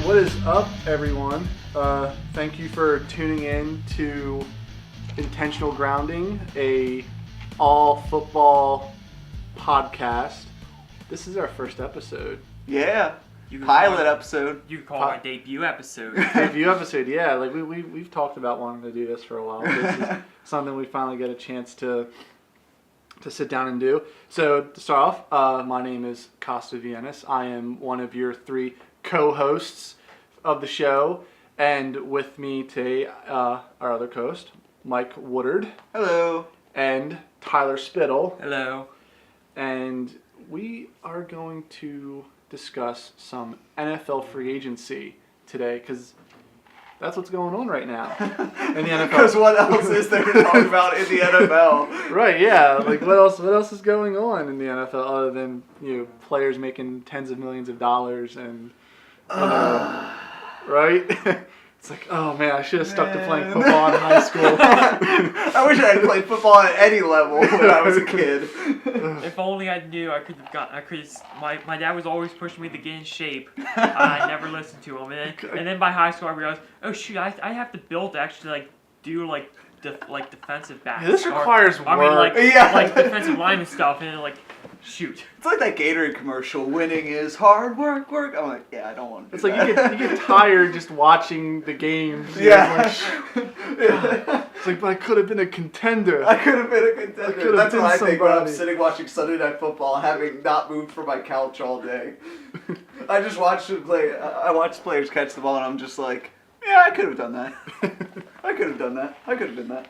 What is up, everyone? Thank you for tuning in to Intentional Grounding, a all-football podcast. This is our first episode. Yeah, pilot episode. You could call it our debut episode. Debut episode, yeah. Like we've talked about wanting to do this for a while. This is something we finally get a chance to sit down and do. So to start off, my name is Costa Viennas. I am one of your three co-hosts of the show, and with me today, our other co-host, Mike Woodard. Hello. And Tyler Spittle. Hello. And we are going to discuss some NFL free agency today, because that's what's going on right now in the NFL. Because what else is there to talk about in the NFL? Right, yeah. Like what else is going on in the NFL other than, players making tens of millions of dollars and right? It's like, oh man, I should have stuck to playing football in high school. I wish I had played football at any level when I was a kid. If only I knew, my dad was always pushing me to get in shape. I never listened to him. And then by high school I realized, oh shoot, I have to build to actually do defensive back. Yeah, this requires work. like defensive line and stuff, and shoot. It's like that Gatorade commercial, winning is hard work. I'm like, yeah, I don't want to do that. It's like you get tired just watching the games. Yeah. It's like, but I could have been a contender. I could have been a contender. That's what I think when I'm sitting watching Sunday Night Football, having not moved from my couch all day. I just watched them play. I watch players catch the ball, and I'm just like, yeah, I could have done that. I could have done that. I could have been that.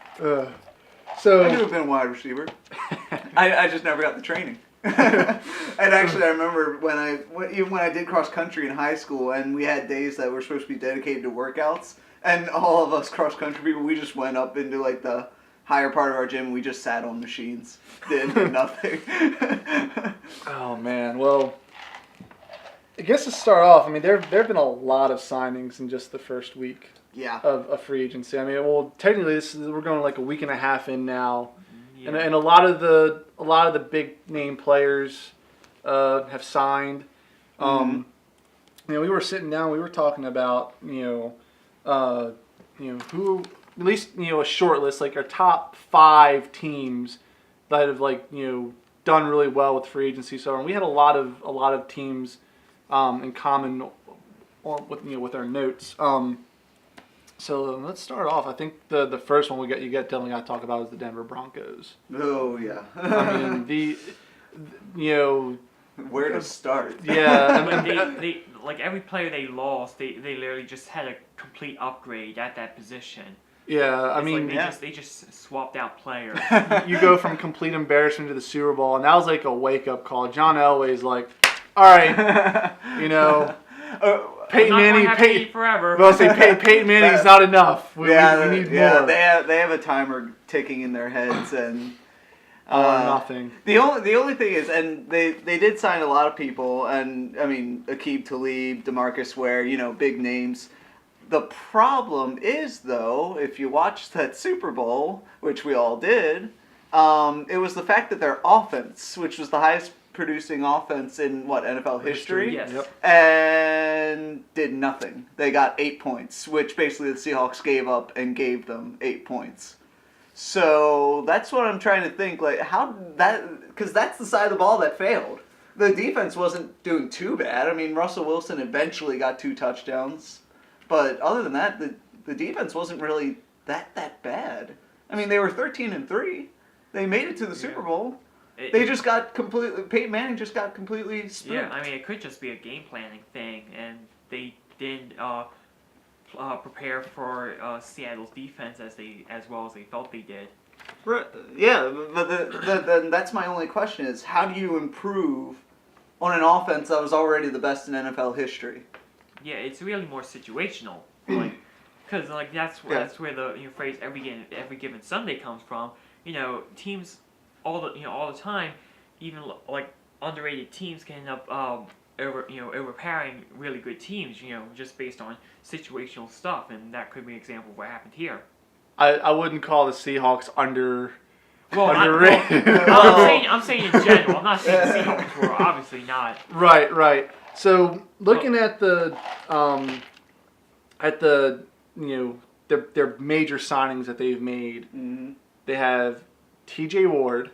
So I could have been a wide receiver. I just never got the training. And actually, I remember even when I did cross country in high school, and we had days that were supposed to be dedicated to workouts, and all of us cross country people, we just went up into the higher part of our gym, and we just sat on machines, did nothing. Oh man, well, I guess to start off, I mean there have been a lot of signings in just the first week. Yeah. Of free agency. I mean, well, technically we're going a week and a half in now. Yeah. And a lot of the big name players have signed. We were sitting down, we were talking about who at least a short list, like our top 5 teams that have done really well with free agency. So and we had a lot of teams in common with our notes. So let's start off. I think the first one you definitely got to talk about is the Denver Broncos. Oh yeah. I mean where to start? Yeah, I mean they every player they lost, they literally just had a complete upgrade at that position. Yeah, I mean they just swapped out players. You go from complete embarrassment to the Super Bowl, and that was like a wake up call. John Elway's like, all right, Peyton Manning, forever. Well, Peyton Manning's not enough. We need more. They have a timer ticking in their heads, and nothing. The only thing is, and they did sign a lot of people, and I mean Aqib Talib, DeMarcus Ware, big names. The problem is though, if you watched that Super Bowl, which we all did, it was the fact that their offense, which was the highest producing offense in NFL history, yes. Yep. And did nothing. They got 8 points, which basically the Seahawks gave up and gave them 8 points. So that's what I'm trying to think, because that's the side of the ball that failed. The defense wasn't doing too bad. I mean, Russell Wilson eventually got 2 touchdowns, but other than that, the defense wasn't really that bad. I mean, they were 13-3. They made it to the Super Bowl. Peyton Manning just got completely spooked. Yeah, I mean, it could just be a game planning thing, and they didn't prepare for Seattle's defense as well as they felt they did. Right. Yeah, but then that's my only question is, how do you improve on an offense that was already the best in NFL history? Yeah, it's really more situational, because that's where the phrase every given Sunday comes from. Teams all the time, even underrated teams can end up overpowering really good teams, just based on situational stuff, and that could be an example of what happened here. I wouldn't call the Seahawks underrated. I'm saying in general. I'm not saying the Seahawks were obviously not. Right. So looking at the their major signings that they've made, they have T.J. Ward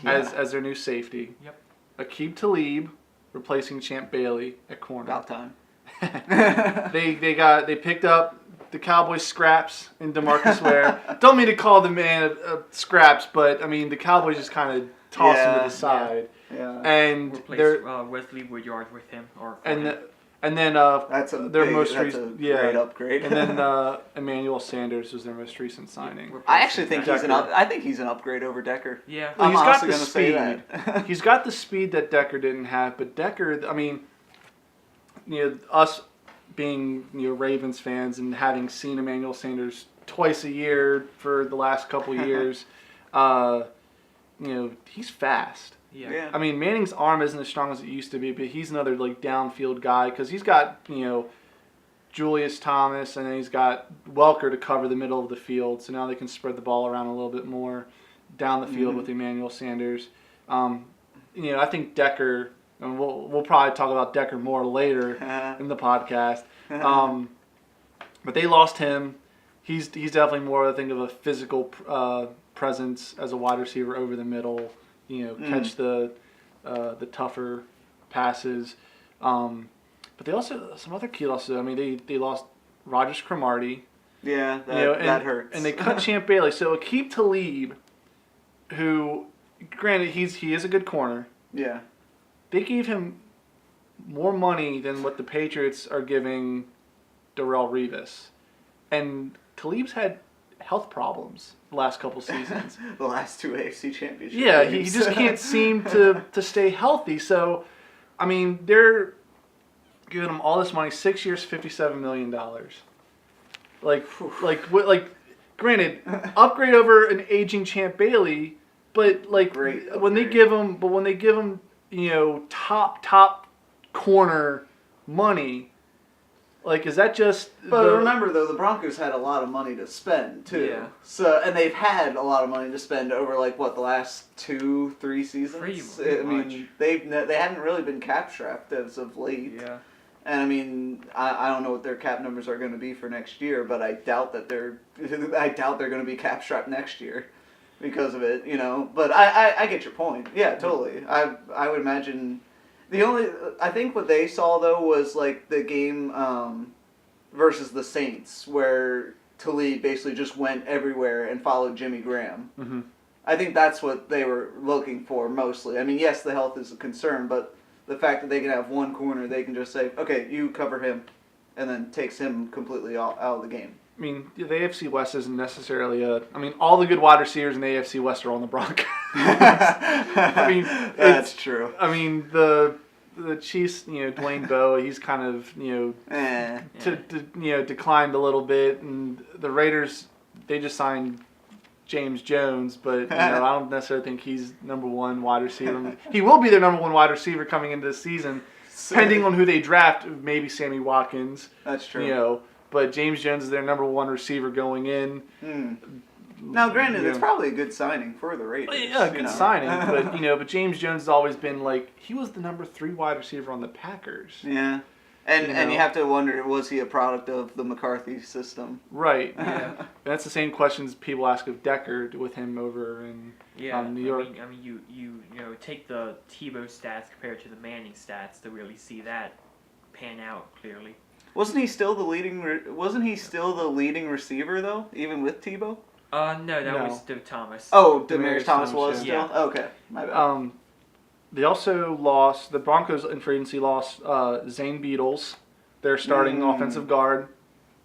as their new safety. Yep. Aqib Talib replacing Champ Bailey at corner. About time. They picked up the Cowboys scraps in DeMarcus Ware. Don't mean to call the man scraps, but I mean the Cowboys just kind of tossed him to the side. Yeah. And replace Wesley Woodyard with him, and then that's a great upgrade. And then Emmanuel Sanders was their most recent signing. I actually think he's an upgrade over Decker. Yeah, well, I'm honestly going to say that. He's got the speed that Decker didn't have, but Decker, I mean, us being Ravens fans and having seen Emmanuel Sanders twice a year for the last couple years, he's fast. Yeah. I mean, Manning's arm isn't as strong as it used to be, but he's another downfield guy because he's got Julius Thomas and then he's got Welker to cover the middle of the field. So now they can spread the ball around a little bit more down the field with Emmanuel Sanders. I think Decker, and we'll probably talk about Decker more later in the podcast. But they lost him. He's definitely more, I think, of a physical presence as a wide receiver over the middle. Catch the tougher passes. But they also, some other key losses. I mean, they lost Rogers Cromartie. Yeah, that hurts. And they cut Champ Bailey. So Aqib Talib, who, granted, he is a good corner. Yeah. They gave him more money than what the Patriots are giving Darrelle Revis. And Talib's had health problems the last couple seasons. The last two AFC championships. Yeah, he just can't seem to stay healthy. So, I mean, they're giving him all this money, 6 years, $57 million. Granted, upgrade over an aging Champ Bailey, but when they give him, top corner money. Is that just... But remember, though, the Broncos had a lot of money to spend, too. Yeah. So, and they've had a lot of money to spend over, the last 2-3 seasons? Pretty much. They haven't really been cap-strapped as of late. Yeah. And, I mean, I don't know what their cap numbers are going to be for next year, but I doubt that they're going to be cap-strapped next year because of it, But I get your point. Yeah, totally. I would imagine... I think what they saw, though, was, the game versus the Saints, where Talib basically just went everywhere and followed Jimmy Graham. Mm-hmm. I think that's what they were looking for, mostly. I mean, yes, the health is a concern, but the fact that they can have one corner, they can just say, okay, you cover him, and then takes him completely out of the game. I mean, the AFC West isn't necessarily all the good wide receivers in the AFC West are on the Broncos. I mean, that's true. I mean, the Chiefs, Dwayne Bowe, he's kind of, declined a little bit, and the Raiders, they just signed James Jones, but I don't necessarily think he's number one wide receiver. He will be their number one wide receiver coming into this season, depending on who they draft. Maybe Sammy Watkins. That's true. But James Jones is their number one receiver going in. Now, granted, it's probably a good signing for the Raiders. Well, yeah, good signing. But but James Jones has always been he was the number 3 wide receiver on the Packers. Yeah, and you have to wonder, was he a product of the McCarthy system? Right. Yeah. That's the same questions people ask of Decker with him over in New York. I mean, you take the Tebow stats compared to the Manning stats to really see that pan out clearly. Wasn't he still the leading receiver though, even with Tebow? No, that was Thomas. Oh, Demaryius Thomas was still? Yeah. Okay, my bad. They also lost, the Broncos in free agency lost Zane Beadles, their starting offensive guard.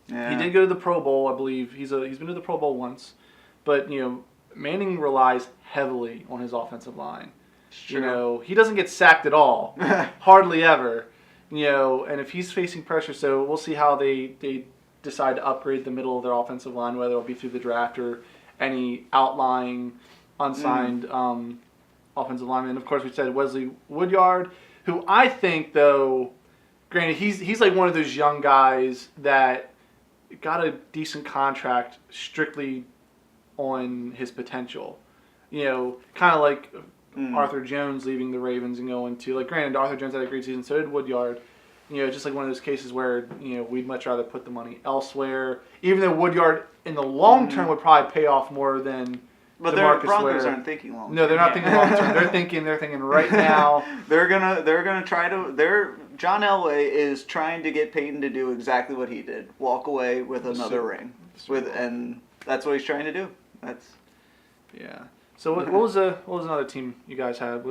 Yeah. He did go to the Pro Bowl, I believe. He's been to the Pro Bowl once. But, Manning relies heavily on his offensive line. Sure. He doesn't get sacked at all. Hardly ever. And if he's facing pressure, so we'll see how they decide to upgrade the middle of their offensive line, whether it'll be through the draft or any outlying, unsigned offensive lineman. And of course, we said Wesley Woodyard, who I think, though, granted, he's like one of those young guys that got a decent contract strictly on his potential. Kind of like Arthur Jones leaving the Ravens and going to, like, granted, Arthur Jones had a great season, so did Woodyard. Just like one of those cases where, we'd much rather put the money elsewhere. Even though Woodyard, in the long term, would probably pay off more than But the Broncos aren't thinking long term. No, they're not thinking long term. They're thinking right now. They're gonna try to. John Elway is trying to get Peyton to do exactly what he did: walk away with another ring. And that's what he's trying to do. Yeah. So what was another team you guys had?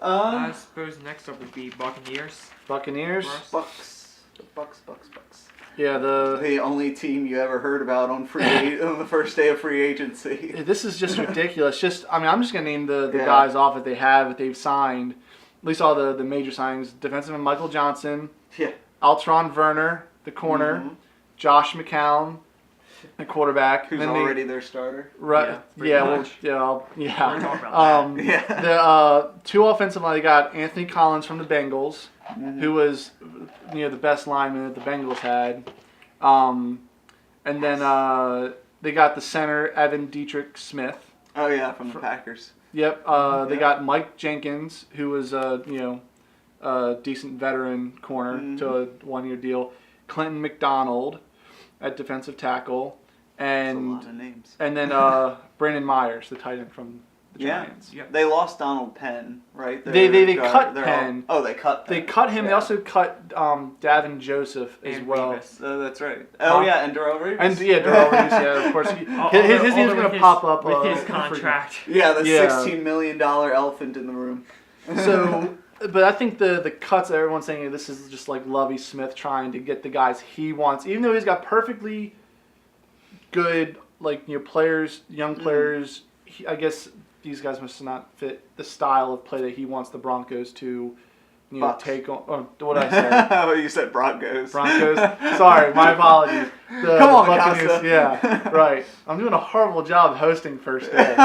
I suppose next up would be Buccaneers. Buccaneers. Bucks. Yeah, the only team you ever heard about on on the first day of free agency. This is just ridiculous. I'm just gonna name the guys off that they've signed. At least all the major signings. Defenseman Michael Johnson. Yeah. Altron Werner, the corner. Mm-hmm. Josh McCown, the quarterback. Who's already their starter. Right. Yeah. Yeah. We're talking about that. The two offensive line, they got Anthony Collins from the Bengals, who was the best lineman that the Bengals had. And then they got the center Evan Dietrich Smith. Oh yeah, from the Packers. Yep. They got Mike Jenkins, who was a decent veteran corner to a 1-year deal. Clinton McDonald at defensive tackle, and that's a lot of names. And then Brandon Myers, the tight end from the Giants. Yeah. They lost Donald Penn, right? They cut Penn. They cut Penn. They cut him. Yeah. They also cut Davin Joseph as and well. Revis. That's right. Oh yeah, and Darrell Revis. And Darrell Revis. Yeah, of course. His name's going to pop up with his contract. Yeah, the $16 million elephant in the room. So. But I think the cuts, everyone's saying this is just like Lovie Smith trying to get the guys he wants, even though he's got perfectly good players, young players. I guess these guys must not fit the style of play that he wants the Broncos to take on. Oh, what did I say? Oh, you said Broncos. Sorry, my apologies. Come on, Buccaneers. Costa. Yeah, right. I'm doing a horrible job hosting first day.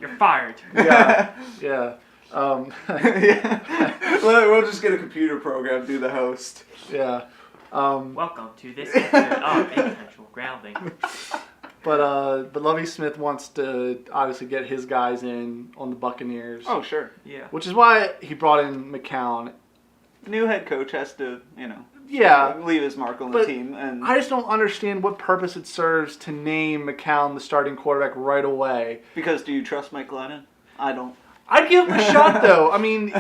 You're fired. Yeah. We'll just get a computer program to do the host. Yeah. Welcome to this episode of Intentional Grounding. But Lovie Smith wants to obviously get his guys in on the Buccaneers. Oh, sure. Yeah. Which is why he brought in McCown. New head coach has to, leave his mark on the team. And I just don't understand what purpose it serves to name McCown the starting quarterback right away. Because do you trust Mike Glennon? I don't. I'd give him a shot though. I mean,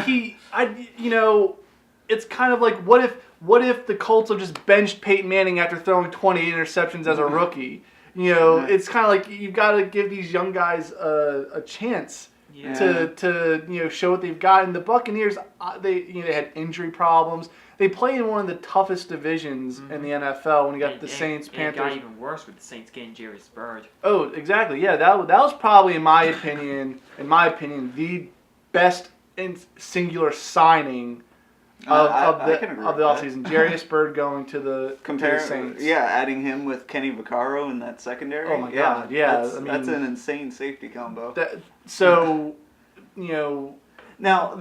it's kind of like what if the Colts have just benched Peyton Manning after throwing 20 interceptions as a rookie? It's kind of like you've got to give these young guys a chance to show what they've got. And the Buccaneers, they had injury problems. They play in one of the toughest divisions in the NFL when you got the Saints, Panthers. And it got even worse with the Saints getting Jairus Byrd. Oh, exactly. Yeah, that was probably, in my opinion, the best singular signing of the offseason. Jairus Byrd going to the Saints. Yeah, adding him with Kenny Vaccaro in that secondary. Oh my God, yeah. That's an insane safety combo. Now,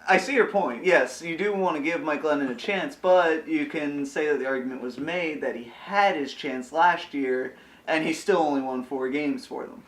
I see your point. Yes, you do want to give Mike Glennon a chance, but you can say that the argument was made that he had his chance last year, and he still only won 4 games for them.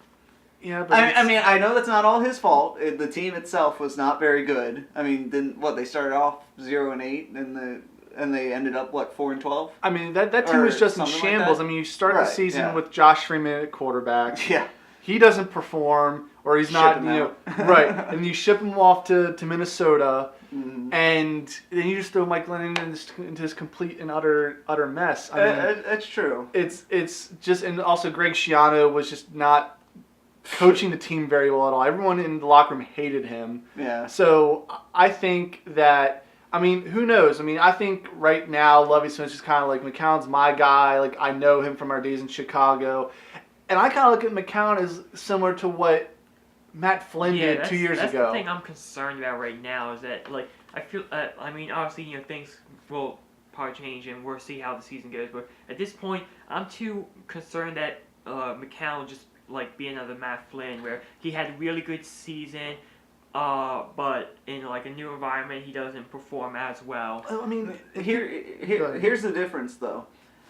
Yeah, but I know that's not all his fault. The team itself was not very good. I mean, they started off 0-8, and they ended up 4-12. I mean, that team was just in shambles. You start the season with Josh Freeman at quarterback. Yeah. He doesn't perform, or he's not, right. And you ship him off to Minnesota, and then you just throw Mike Glennon into this complete and utter mess. That's true. It's just, and also Greg Schiano was just not coaching the team very well at all. Everyone in the locker room hated him. Yeah. So I think that, who knows? I think right now Lovie Smith's just kind of like, McCown's my guy. I know him from our days in Chicago. And I kind of look at McCown as similar to what Matt Flynn did 2 years that's ago. That's the thing I'm concerned about right now is that, I feel, obviously, things will probably change and we'll see how the season goes. But at this point, I'm too concerned that McCown will just, be another Matt Flynn where he had a really good season, but in, a new environment, he doesn't perform as well. Here's the difference, though.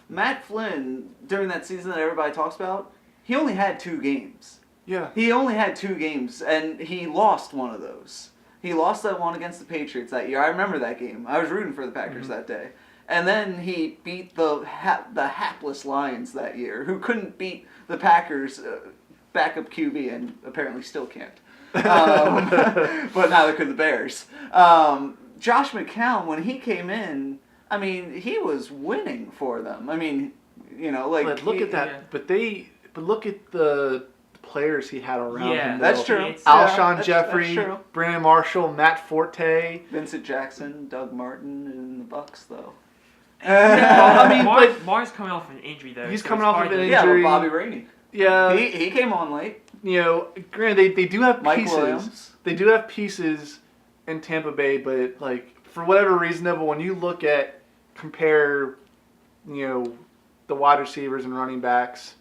Matt Flynn, during that season that everybody talks about, he only had 2 games. Yeah. He only had 2 games, and he lost one of those. He lost that one against the Patriots that year. I remember that game. I was rooting for the Packers that day. And then he beat the hapless Lions that year, who couldn't beat the Packers' backup QB, and apparently still can't. But neither could the Bears. Josh McCown, when he came in, I mean, he was winning for them. I mean, you know, like... But look at that. Yeah. But look at the players he had around him. That's true. Alshon Jeffrey, Brandon Marshall, Matt Forte. Vincent Jackson, Doug Martin in the Bucks, though. I mean, Mars coming off an injury, though. He's coming off of an injury. Yeah, but Bobby Rainey. Yeah. He came on late. You know, granted, they do have Mike pieces. Williams. They do have pieces in Tampa Bay, but, like, for whatever reason, though, but when you compare, you know, the wide receivers and running backs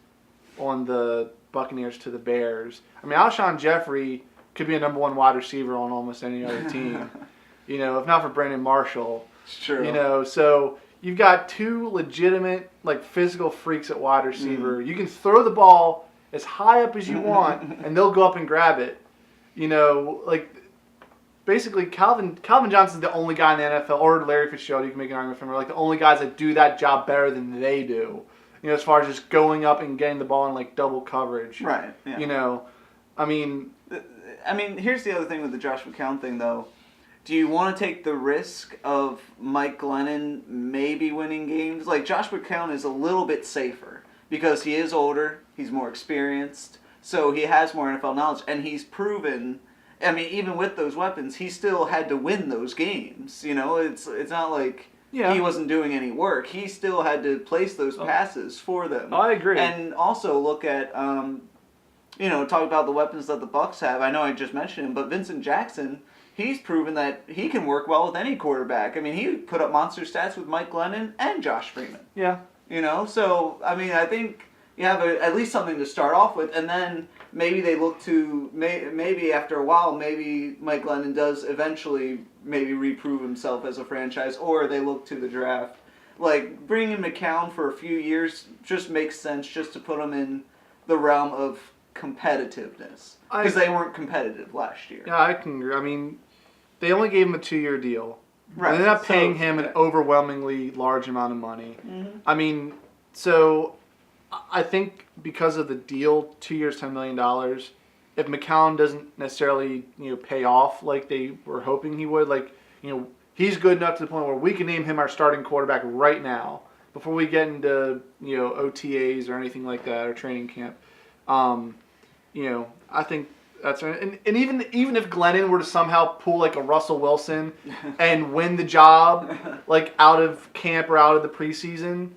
on the Buccaneers to the Bears. I mean, Alshon Jeffrey could be a number 1 wide receiver on almost any other team. You know, if not for Brandon Marshall. It's true. You know, so you've got 2 legitimate, like, physical freaks at wide receiver. You can throw the ball as high up as you want, and they'll go up and grab it. You know, like, basically Calvin Johnson's the only guy in the NFL, or Larry Fitzgerald, you can make an argument for him, are like the only guys that do that job better than they do. You know, as far as just going up and getting the ball in, like, double coverage. Right, yeah. You know, I mean, here's the other thing with the Josh McCown thing, though. Do you want to take the risk of Mike Glennon maybe winning games? Like, Josh McCown is a little bit safer because he is older, he's more experienced, so he has more NFL knowledge, and he's proven... I mean, even with those weapons, he still had to win those games. You know, it's not like he wasn't doing any work. He still had to place those passes for them. I agree. And also look at, you know, talk about the weapons that the Bucs have. I know I just mentioned him, but Vincent Jackson, he's proven that he can work well with any quarterback. I mean, he put up monster stats with Mike Glennon and Josh Freeman. Yeah. You know, so, I mean, I think you have at least something to start off with, and then maybe they look to, maybe after a while, maybe Mike Glennon does eventually maybe reprove himself as a franchise, or they look to the draft. Like, bringing McCown for a few years just makes sense just to put him in the realm of competitiveness. Because they weren't competitive last year. Yeah, I can agree. I mean, they only gave him a 2-year deal. Right. They ended up paying him an overwhelmingly large amount of money. Mm-hmm. I mean, so I think because of the deal, 2 years, $10 million, if McCown doesn't necessarily, you know, pay off like they were hoping he would, like, you know, he's good enough to the point where we can name him our starting quarterback right now before we get into, you know, OTAs or anything like that or training camp. You know, I think that's right. And even if Glennon were to somehow pull like a Russell Wilson and win the job, like out of camp or out of the preseason,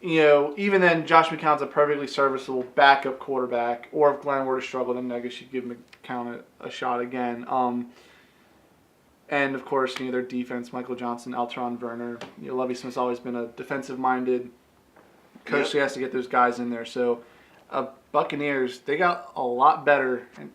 you know, even then Josh McCown's a perfectly serviceable backup quarterback. Or if Glennon were to struggle, then I guess you'd give McCown a shot again. And of course, you know, their defense: Michael Johnson, Altron Werner. You know, Lovie Smith's always been a defensive-minded coach. So he has to get those guys in there. So, Buccaneers, they got a lot better, and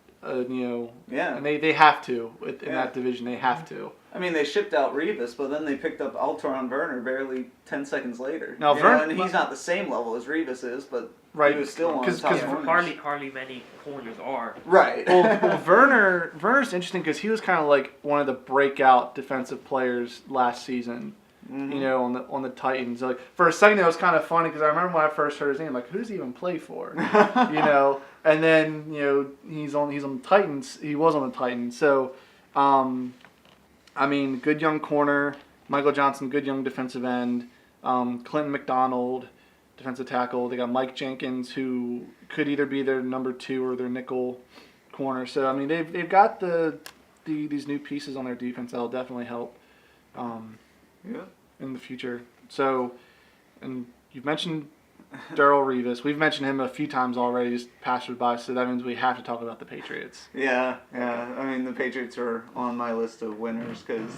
you know, and they have to in that division. They have to. I mean, they shipped out Revis, but then they picked up Altron Werner barely 10 seconds later. Now, and he's not the same level as Revis is, but he was still one of the top corners. Hardly many corners are. Right. Well, Werner's interesting because he was kind of like one of the breakout defensive players last season. Mm-hmm. You know, on the Titans. Like for a second, it was kind of funny because I remember when I first heard his name, like, who does he even play for? You know, and then you know he's on the Titans. He was on the Titans. So, I mean, good young corner. Michael Johnson, good young defensive end. Clinton McDonald, defensive tackle. They got Mike Jenkins, who could either be their number 2 or their nickel corner. So I mean, they've got these new pieces on their defense that'll definitely help. In the future. So, and you've mentioned Darrelle Revis. We've mentioned him a few times already, just passed by, so that means we have to talk about the Patriots. Yeah. I mean, the Patriots are on my list of winners because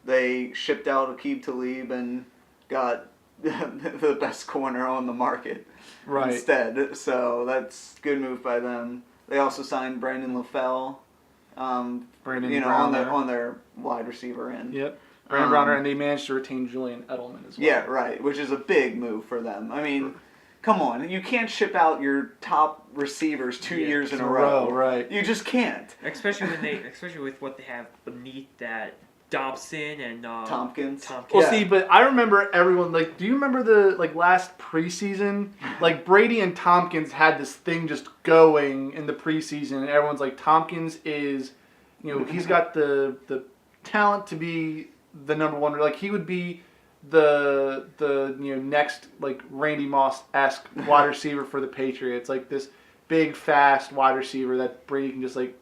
they shipped out Aqib Talib and got the best corner on the market instead. So that's a good move by them. They also signed Brandon LaFell, on their wide receiver end. Yep. Brandon Browner, and they managed to retain Julian Edelman as well. Yeah, right, which is a big move for them. I mean, come on, you can't ship out your top receivers 2 years in a row. Right. You just can't. Especially with what they have beneath that Dobson and Tompkins. Well, Yeah. see, but I remember everyone, like, do you remember the, like, last preseason? Like, Brady and Tompkins had this thing just going in the preseason, and everyone's like, Tompkins is, he's got the talent to be the number one. Like, he would be the next, like, Randy Moss-esque wide receiver for the Patriots. Like, this big, fast wide receiver that Brady can just, like,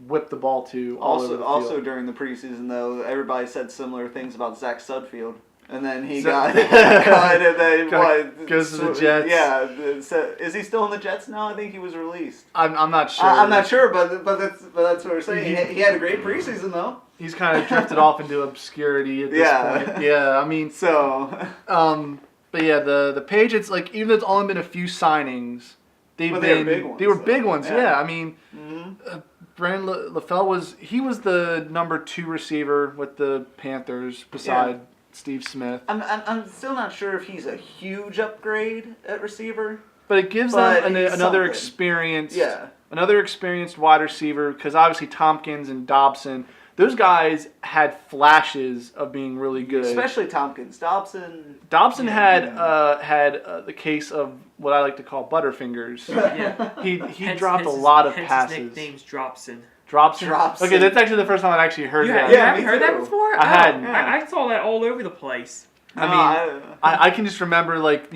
whip the ball to all over the field. Also during the preseason, though, everybody said similar things about Zach Sudfield. And then he got cut, and then goes to the Jets. Yeah, so, is he still in the Jets now? I think he was released. I'm not sure. I'm not sure, but that's what we're saying. He had a great preseason though. He's kind of drifted off into obscurity at this point. Yeah, I mean, but yeah, the Patriots, like, even though it's only been a few signings, they were big ones. Yeah, I mean, Brandon LaFell was the number 2 receiver with the Panthers beside Steve Smith. I'm still not sure if he's a huge upgrade at receiver. But it gives them another experienced wide receiver, because obviously Tompkins and Dobson, those guys had flashes of being really good. Especially Tompkins. Dobson had the case of what I like to call butterfingers. He dropped a lot of passes. His nickname's Dropson. Dropson. Okay, that's actually the first time I actually heard that. You haven't heard that before? I hadn't. I saw that all over the place. I can just remember, like,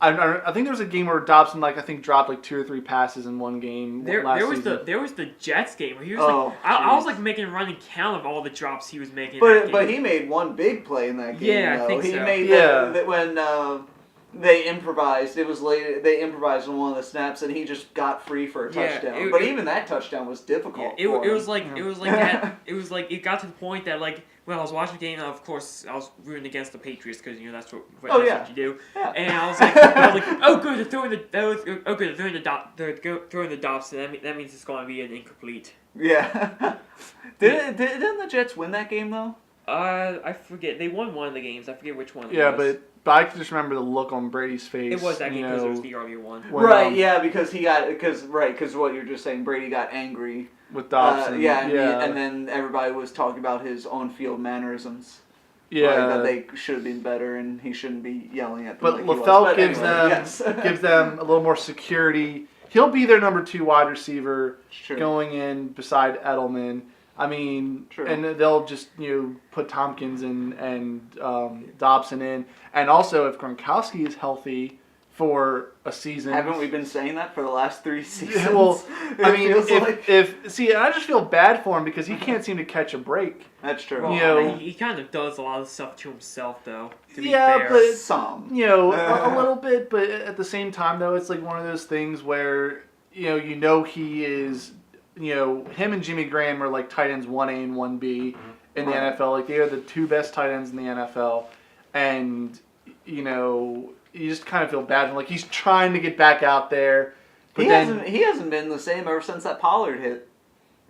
I think there was a game where Dobson, like, I think dropped like 2 or 3 passes in one game. There was the Jets game where he was I was like making a running count of all the drops he was making. But he made one big play in that game. Yeah, I think he so. made that when they improvised. It was late. They improvised on one of the snaps, and he just got free for a touchdown. But even that touchdown was difficult. It was like it got to the point that, like, when I was watching the game, of course I was rooting against the Patriots because that's what you do. Yeah. And I was like, oh good, they're throwing the Dobson. That means it's going to be an incomplete. Yeah. Didn't the Jets win that game though? I forget. They won one of the games. I forget which one. But I can just remember the look on Brady's face. It was that game because it was the earlier one. Because what you're just saying, Brady got angry with Dobson. And then everybody was talking about his on-field mannerisms. Yeah, that they should have been better, and he shouldn't be yelling at them. But LaFell gives them a little more security. He'll be their number 2 wide receiver going in beside Edelman. I mean, and they'll just put Tompkins and Dobson in, and also if Gronkowski is healthy for a season. Haven't we been saying that for the last 3 seasons? Yeah, well, I mean, I just feel bad for him because he can't seem to catch a break. That's true. Well, he kind of does a lot of stuff to himself, though. To be fair. But some, a little bit. But at the same time, though, it's like one of those things where he is. Him and Jimmy Graham are like tight ends 1A and 1B in the NFL. Like, they are the 2 best tight ends in the NFL, and you just kind of feel bad. Like, he's trying to get back out there, but he hasn't been the same ever since that Pollard hit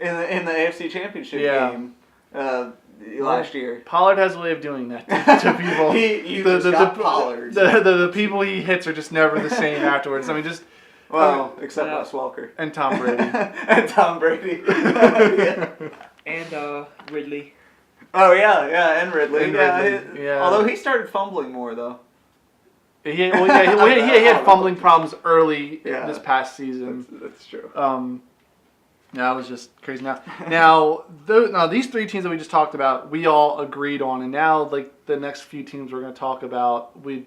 in the AFC Championship game last year. Pollard has a way of doing that to people. Pollard. The people he hits are just never the same afterwards. I mean, just. Well, except Wes Welker. And Tom Brady. And Ridley. Oh, yeah, and Ridley. Yeah. Although he started fumbling more, though. He had fumbling problems early this past season. That's true. That was just crazy. Now these 3 teams that we just talked about, we all agreed on, and now like the next few teams we're going to talk about, we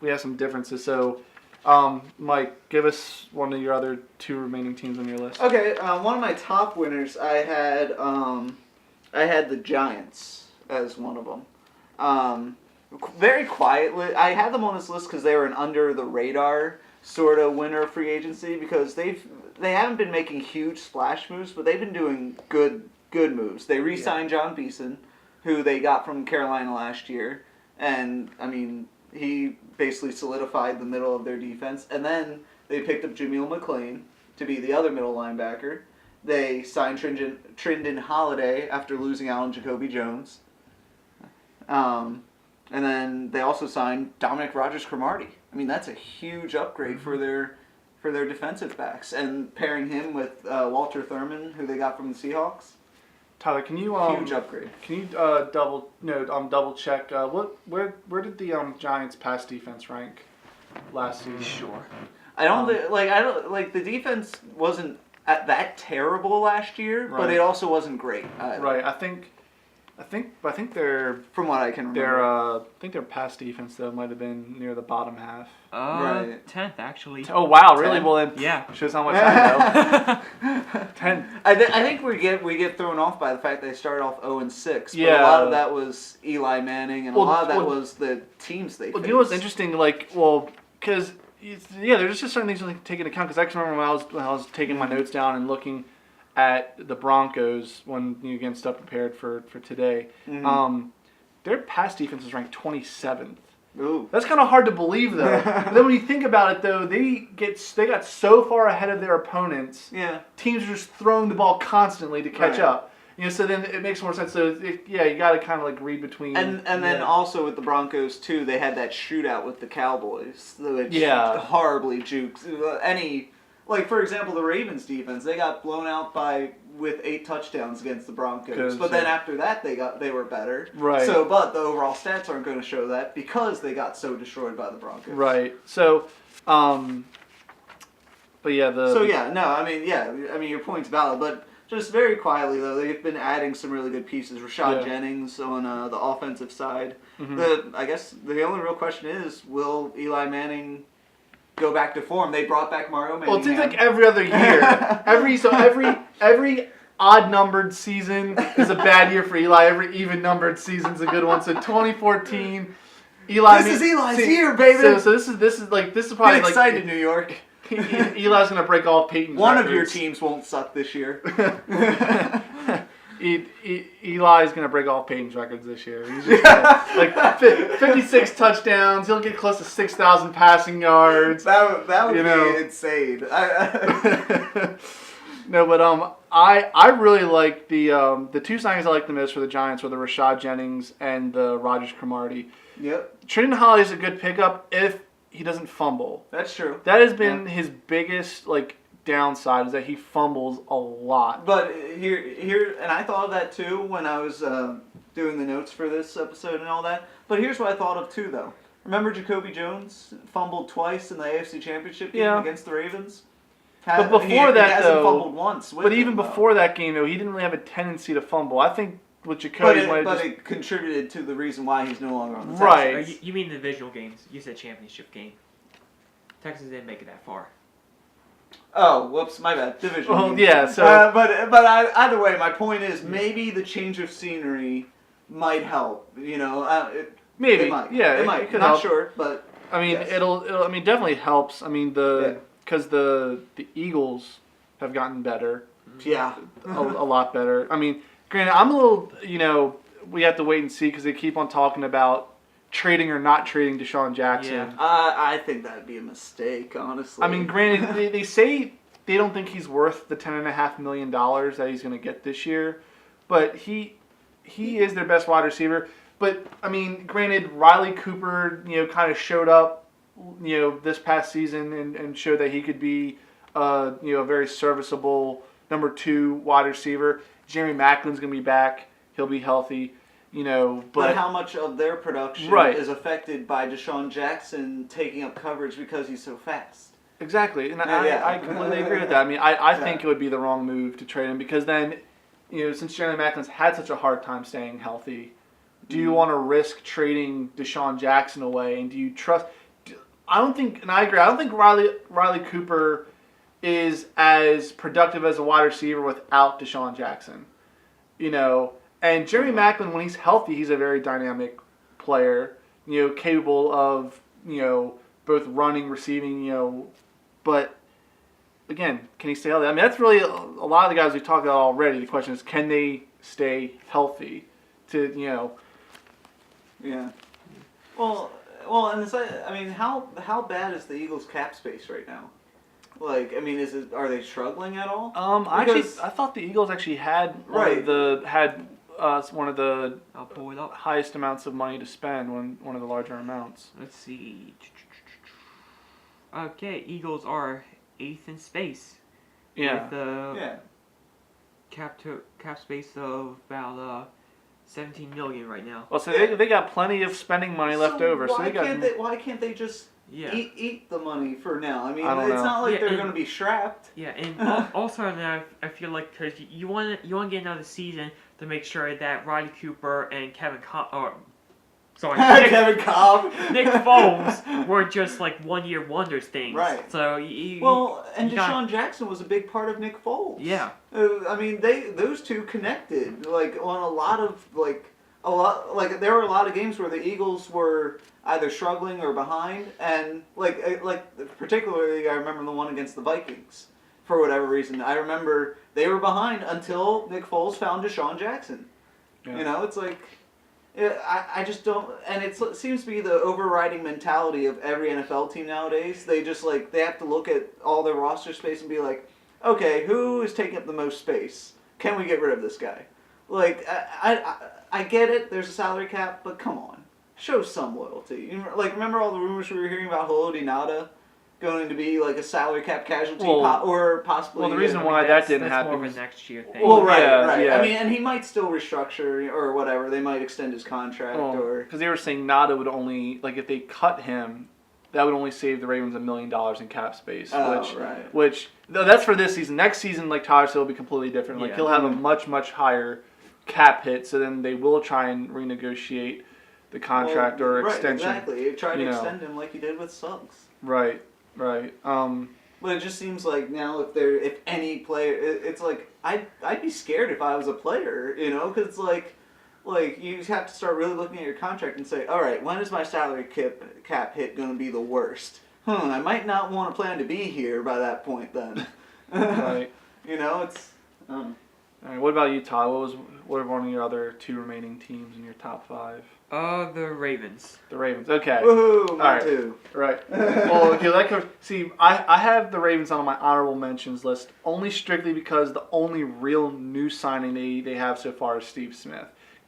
have some differences. So. Mike, give us one of your other 2 remaining teams on your list. Okay, one of my top winners, I had the Giants as one of them. Very quietly, I had them on this list because they were an under the radar sort of winner of free agency because they haven't been making huge splash moves, but they've been doing good moves. They re-signed John Beeson, who they got from Carolina last year, and I mean. He basically solidified the middle of their defense. And then they picked up Jameel McClain to be the other middle linebacker. They signed Trindon Holiday after losing out on Jacoby Jones. And then they also signed Dominic Rogers-Cromartie. I mean, that's a huge upgrade for their defensive backs, and pairing him with Walter Thurman, who they got from the Seahawks. Tyler, can you Huge upgrade. Can you double check where did the Giants pass defense rank last season? Sure. I don't the defense wasn't that terrible last year, but Right. it also wasn't great either. Right. I think they're From what I can remember. their pass defense though might have been near the bottom half. Right. 10th actually. Oh wow, really? 10? Well then, Yeah. shows how much I know. 10. I think we get thrown off by the fact they started off 0-6. But Yeah. a lot of that was Eli Manning, and a lot of that Well, was the teams they Well, faced. you know what's interesting? Because there's just certain things to take into account. Because I can remember when I was taking my notes down and looking at the Broncos when you get stuff prepared for today. Mm-hmm. Their pass defense is ranked 27th. Ooh. That's kind of hard to believe, though. But then when you think about it, though, they got so far ahead of their opponents. Yeah. Teams are just throwing the ball constantly to catch Right. up. So then it makes more sense. So you got to kind of like read between. And then also with the Broncos too, they had that shootout with the Cowboys, which horribly jukes any. Like for example, the Ravens defense, they got blown out with 8 touchdowns against the Broncos. But then after that, they were better. Right. So, but the overall stats aren't going to show that because they got so destroyed by the Broncos. Right. So, but yeah, I mean your point's valid, but. Just very quietly, though, they've been adding some really good pieces. Rashad Jennings on the offensive side. Mm-hmm. I guess the only real question is, will Eli Manning go back to form? They brought back Mario Manningham. Well, it seems like every other year. every odd-numbered season is a bad year for Eli. Every even-numbered season's a good one. So 2014, Eli. This is Eli's year, baby. So this is probably Get excited, New York. Eli's gonna break all Peyton's One records. of your teams won't suck this year. Eli's gonna break all Peyton's records this year. He's just gonna, 56 touchdowns. He'll get close to 6,000 passing yards. That would be insane. No, but I really like the two signings I like the most for the Giants were the Rashad Jennings and the Rogers Cromartie. Yep. Trenton Holly's a good pickup if he doesn't fumble. That's true. That has been his biggest downside is that he fumbles a lot. But here, and I thought of that too when I was doing the notes for this episode and all that. But here's what I thought of too, though. Remember Jacoby Jones fumbled twice in the AFC Championship game against the Ravens? But before he hasn't fumbled once. But even before that game, though, he didn't really have a tendency to fumble. I think with Jacoby, but it contributed to the reason why he's no longer on the Texans. Right. You mean the divisional games? You said championship game. Texans didn't make it that far. Oh, whoops, my bad. Division. Well, yeah. So, either way, my point is maybe the change of scenery might help. maybe, it might. yeah, it might. it could Not help. sure, but I mean, yes. it'll. I mean, definitely helps. I mean, because the Eagles have gotten better. Yeah, a lot better. I mean, granted, I'm a little. We have to wait and see because they keep on talking about trading or not trading Deshaun Jackson. Yeah. I think that'd be a mistake, honestly. I mean, granted, they say they don't think he's worth the $10.5 million that he's going to get this year, but he is their best wide receiver. But I mean, granted, Riley Cooper, kind of showed up, this past season and showed that he could be, a very serviceable number 2 wide receiver. Jeremy Macklin's going to be back. He'll be healthy. But how much of their production is affected by Deshaun Jackson taking up coverage because he's so fast? Exactly, and I completely agree with that. I mean, I think it would be the wrong move to trade him because then, since Jeremy Macklin's had such a hard time staying healthy, do you want to risk trading Deshaun Jackson away? And do you trust? I don't think, and I agree. I don't think Riley Cooper is as productive as a wide receiver without Deshaun Jackson. And Jeremy Maclin, when he's healthy, he's a very dynamic player, capable of, both running, receiving, but again, can he stay healthy? I mean, that's really a lot of the guys we've talked about already. The question is, can they stay healthy to, Yeah. Well, and how bad is the Eagles' cap space right now? Are they struggling at all? I thought the Eagles actually had it's one of the I'll pull it up. highest amounts of money to spend, one of the larger amounts. Let's see. Okay, Eagles are 8th in space. Yeah. With a Yeah. cap space of about 17 million right now. Well, so they got plenty of spending money left over. So they got. Why can't they just Yeah. eat the money for now? I mean, I don't it's know. not like Yeah, they're and- going to be strapped. Yeah, and also now I feel like because you want to get another season to make sure that Riley Cooper and Kevin Kevin Cobb. Nick Foles were just like 1 year wonders things. Right. So And you Deshaun Jackson was a big part of Nick Foles. Yeah. I mean, those two connected on a lot there were a lot of games where the Eagles were either struggling or behind, and particularly I remember the one against the Vikings for whatever reason. I remember they were behind until Nick Foles found Deshaun Jackson. Yeah. You know, it's like. I just don't, and it seems to be the overriding mentality of every NFL team nowadays. They just they have to look at all their roster space and be like, okay, who is taking up the most space? Can we get rid of this guy? I get it. There's a salary cap, but come on, show some loyalty. Remember all the rumors we were hearing about Haloti Ngata going to be a salary cap casualty, or possibly. Well, the reason why that didn't that's happen more of a was next year thing. Well, right. Yeah. I mean, and he might still restructure or whatever. They might extend his contract or. Because they were saying Nada would only if they cut him, that would only save the Ravens $1 million in cap space. Which that's for this season. Next season, Tyler said, will be completely different. Yeah. He'll have a much higher cap hit. So then they will try and renegotiate the contract or extension. Exactly. Try to extend him like he did with Suggs. Right. But it just seems like now if any player, it's I'd be scared if I was a player, because it's like you have to start really looking at your contract and say, all right, when is my salary cap hit going to be the worst? I might not want to plan to be here by that point then. Right. It's. All right. What about you, Todd? What are one of your other two remaining teams in your top five? The Ravens. The Ravens. Okay. Woohoo! All right. Too. Right. Well, okay. See, I have the Ravens on my honorable mentions list only strictly because the only real new signing they have so far is Steve Smith.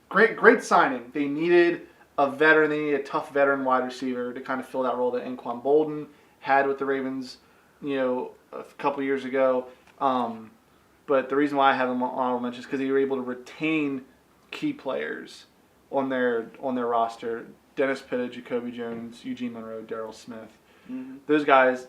Great signing. They needed a veteran. They needed a tough veteran wide receiver to kind of fill that role that Anquan Bolden had with the Ravens, a couple years ago. But the reason why I have them on honorable mentions is because they were able to retain key players on their roster: Dennis Pitta, Jacoby Jones, Eugene Monroe, Darryl Smith. Mm-hmm. Those guys,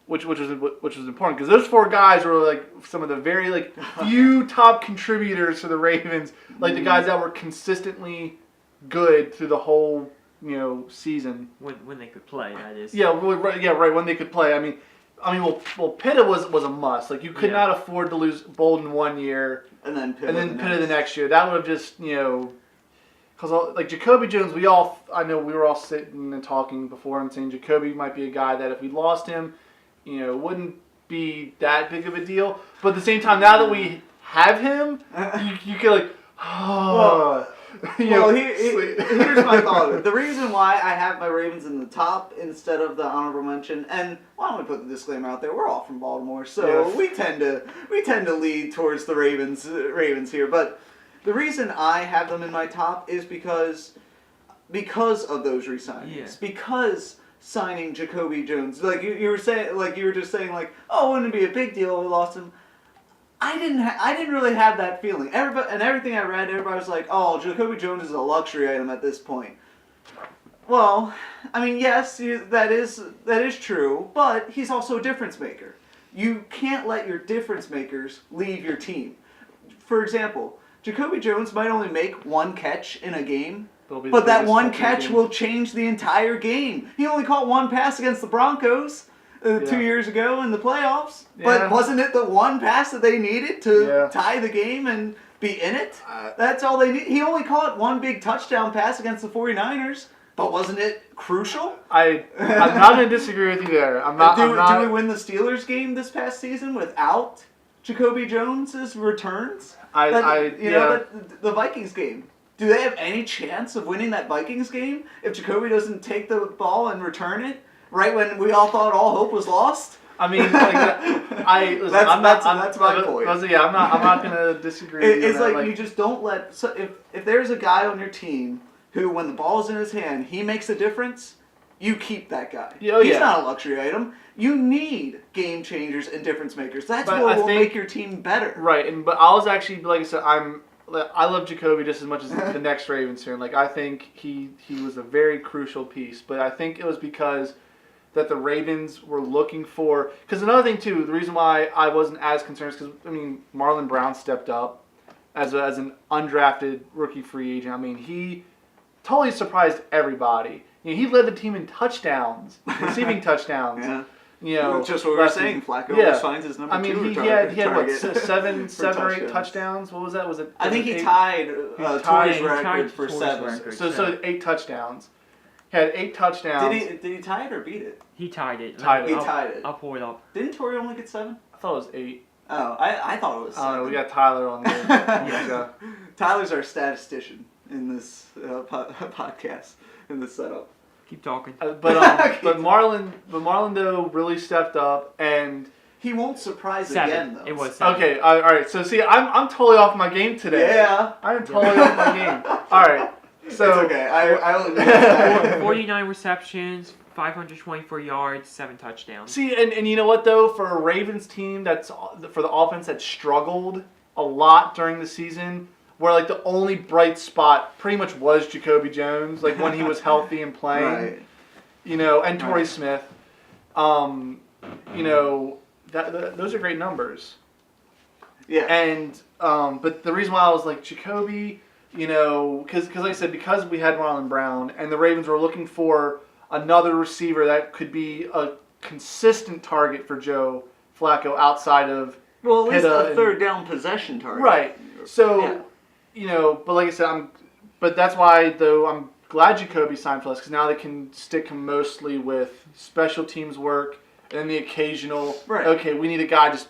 which was important because those four guys were some of the very few top contributors to the Ravens, the guys that were consistently good through the whole season. When they could play, that is. Yeah, right. When they could play. I mean, Pitta was a must. You could not afford to lose Bolden 1 year and then Pitta the next year. That would have just because Jacoby Jones, I know we were all sitting and talking before and saying Jacoby might be a guy that if we lost him, wouldn't be that big of a deal. But at the same time, now that we have him, you could here's my thought. The reason why I have my Ravens in the top instead of the honorable mention, and why don't we put the disclaimer out there? We're all from Baltimore, so we tend to lead towards the Ravens here. But the reason I have them in my top is because of those re-signings. Yeah. Because signing Jacoby Jones, you were just saying, oh, wouldn't it be a big deal if we lost him? I didn't really have that feeling. Everything I read, everybody was like, "Oh, Jacoby Jones is a luxury item at this point." Well, I mean, yes, that is true, but he's also a difference maker. You can't let your difference makers leave your team. For example, Jacoby Jones might only make one catch in a game, but that one catch will change the entire game. He only caught one pass against the Broncos 2 years ago in the playoffs, but wasn't it the one pass that they needed to tie the game and be in it? That's all they need. He only caught one big touchdown pass against the 49ers, but wasn't it crucial? I'm not going to disagree with you there. Do we win the Steelers game this past season without Jacoby Jones's returns? The Vikings game. Do they have any chance of winning that Vikings game if Jacoby doesn't take the ball and return it right when we all thought all hope was lost? I mean, like, listen, that's my point. I'm not gonna disagree. With you It's on that. like you just don't let. So if there's a guy on your team who, when the ball's in his hand, he makes a difference, you keep that guy. Oh, He's yeah. not a luxury item. You need game changers and difference makers. That's But what I will think- make your team better. Right, but I was actually, like I said, I love Jacoby just as much as the next Ravens fan. Like, I think he was a very crucial piece, but I think it was because that the Ravens were looking for. Because another thing too, the reason why I wasn't as concerned is because Marlon Brown stepped up as an undrafted rookie free agent. I mean, he totally surprised everybody. He led the team in touchdowns, receiving touchdowns. Yeah. Just what we were saying. Flacco always finds his number two he target. had what, seven or 8 touchdowns. What was that? Was it? I think he 8? tied Torrey's He record tied for Torrey's 7. record. So 8 touchdowns. He had 8 touchdowns. Did he tie it or beat it? He tied it. He tied it. I'll pull it up. Didn't Torrey only get 7? I thought it was 8. Oh, I thought it was 7. I don't know. We got Tyler on there. Yeah. Tyler's our statistician in this podcast, in this setup. Keep talking. But Marlon though really stepped up, and he won't surprise 7. again though. It was 7. Okay, all right. So see, I'm totally off my game today. Yeah, I'm totally off my game. All right, so it's okay. I only 49 receptions, 524 yards, 7 touchdowns. See, and you know what though, for a Ravens team for the offense that struggled a lot during the season, where like the only bright spot pretty much was Jacoby Jones, like when he was healthy and playing, right. And Torrey Smith, those are great numbers. Yeah. And but the reason why I was like Jacoby, because like I said, because we had Marlon Brown and the Ravens were looking for another receiver that could be a consistent target for Joe Flacco outside of at least Pitta a third down possession target. Right. So, but like I said, but that's why though I'm glad Jacoby signed for us, because now they can stick him mostly with special teams work and then the occasional. Right. Okay, we need a guy just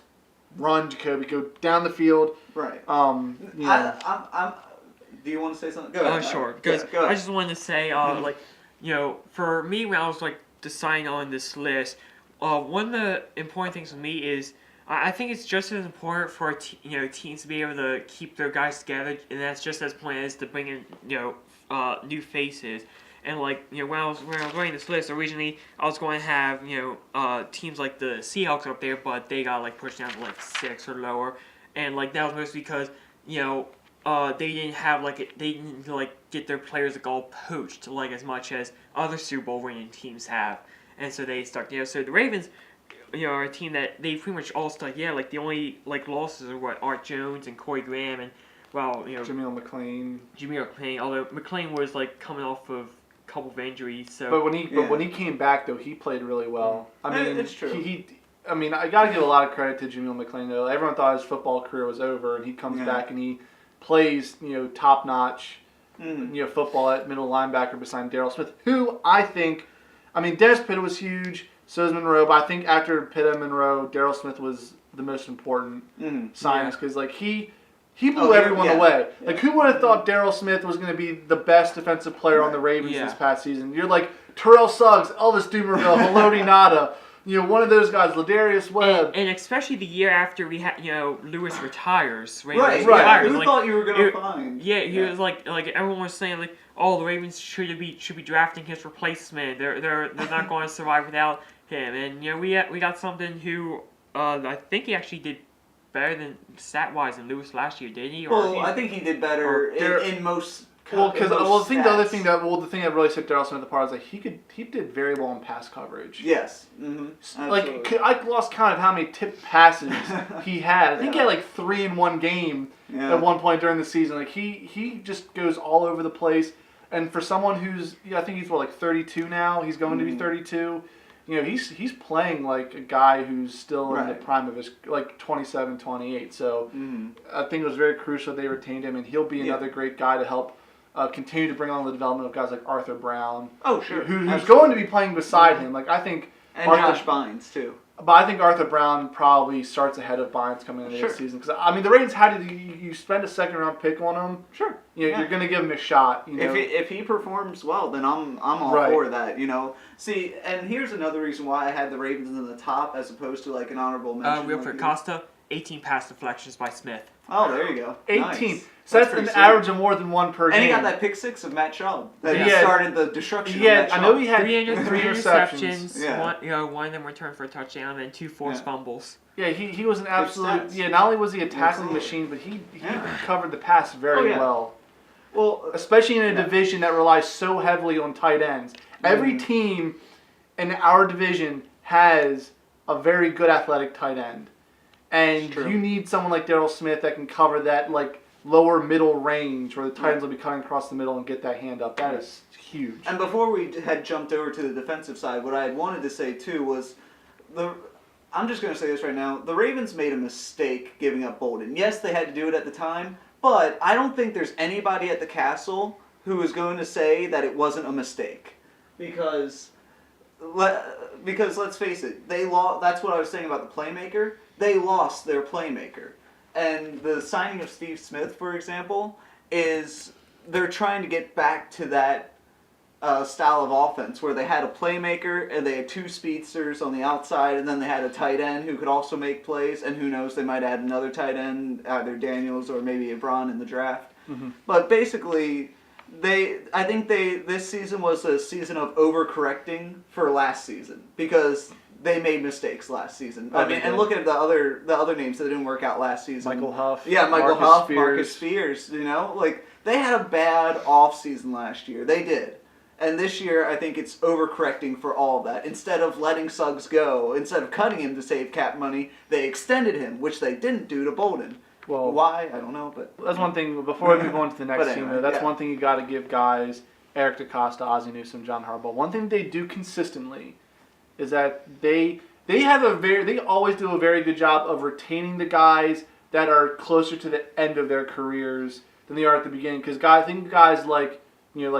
run Jacoby, go down the field. Right. I'm. Do you want to say something? Go ahead. Sure. Because go ahead. I just wanted to say, for me when I was like deciding on this list, one of the important things for me is I think it's just as important for teams to be able to keep their guys together, and that's just as important as to bring in new faces. And when I was writing this list originally, I was going to have teams like the Seahawks up there, but they got pushed down to 6 or lower, and that was mostly because they didn't have they didn't get their players all poached as much as other Super Bowl winning teams have, and so they stuck. So the Ravens are a team that they pretty much all stuck. Yeah, the only losses are Art Jones and Corey Graham and Jameel McClain. Although McClain was coming off of a couple of injuries. So But when he came back though, he played really well. I mean, it's true. I gotta give a lot of credit to Jameel McClain though. Everyone thought his football career was over, and he comes back and he plays top notch football at middle linebacker beside Darryl Smith, who I think, Dennis Pitta was huge. So is Monroe, but I think after Pitta and Monroe, Darryl Smith was the most important signings because he blew everyone away. Yeah. Who would have thought Darryl Smith was going to be the best defensive player on the Ravens this past season? You're like Terrell Suggs, Elvis Dumervil, Haloti Ngata, one of those guys, Ladarius Webb, and especially the year after we had Lewis retires. Right. Who thought you were going to find? Yeah, he was everyone was saying the Ravens should be drafting his replacement. They're not going to survive without him. And we got something who I think he actually did better than stat wise than Lewis last year, did he? I think he did better in most. The thing that really set Darryl Smith apart is he did very well in pass coverage. Yes. Mm-hmm. I lost count of how many tipped passes he had. I think he had 3 in one game at one point during the season. He just goes all over the place. And for someone who's, I think he's 32 now. He's going to be 32. He's playing like a guy who's still in the prime of his 27, 28. So I think it was very crucial they retained him, and he'll be another great guy to help continue to bring on the development of guys like Arthur Brown. Oh, sure. Who's going to be playing beside him. I think and Josh Bynes too. But I think Arthur Brown probably starts ahead of Bynes coming into Sure. this season. Because, I mean, the Ravens had to, you spend a second-round pick on him. Sure. You're going to give him a shot. You know? If he performs well, then I'm all Right. for that. You know. See, and here's another reason why I had the Ravens in the top as opposed to like an honorable mention. Real like for you. Costa, 18 pass deflections by Smith. Oh, there you go. 18. Nice. So that's pretty an sweet. average of more than one per And game. he got that pick six of Matt Schaub that Yeah. started the destruction. Yeah, of Matt I know Schaub. he had 300 three interceptions. Yeah. One of them returned for a touchdown, and 2 forced fumbles. Yeah, he was an absolute. stats. Yeah, not only was he a tackling Absolutely. machine, but he Yeah. covered the pass very yeah. well. Well, Especially in a division that relies so heavily on tight ends. Every team in our division has a very good athletic tight end. And True. you need someone like Darryl Smith that can cover that like lower middle range where the tight ends will be cutting across the middle and get that hand up. That is huge. and before we had jumped over to the defensive side, what I had wanted to say too was I'm just going to say this right now. The Ravens made a mistake giving up Bolden. Yes, they had to do it at the time, but I don't think there's anybody at the Castle who is going to say that it wasn't a mistake. Because let's face it, they lost. That's what I was saying about the playmaker. They lost their playmaker. And the signing of Steve Smith, for example, is they're trying to get back to that style of offense where they had a playmaker and they had 2 speedsters on the outside, and then they had a tight end who could also make plays, and who knows, they might add another tight end, either Daniels or maybe Ebron in the draft. Mm-hmm. But basically, I think this season was a season of overcorrecting for last season because they made mistakes last season. Oh, I mean, they and did. look at the other names that didn't work out last season. Michael Huff. Yeah, Michael Marcus Huff, Spears. Marcus Spears. You know, like they had a bad off season last year. They did. And this year, I think it's overcorrecting for all of that. Instead of letting Suggs go, instead of cutting him to save cap money, they extended him, which they didn't do to Bolden. Well, Why? I don't know, but that's one thing. Before we move on to the next But team, anyway, though, that's yeah. one thing you got to give guys, Eric DeCosta, Ozzie Newsome, John Harbaugh. One thing they do consistently is that they always do a very good job of retaining the guys that are closer to the end of their careers than they are at the beginning. Because I think guys like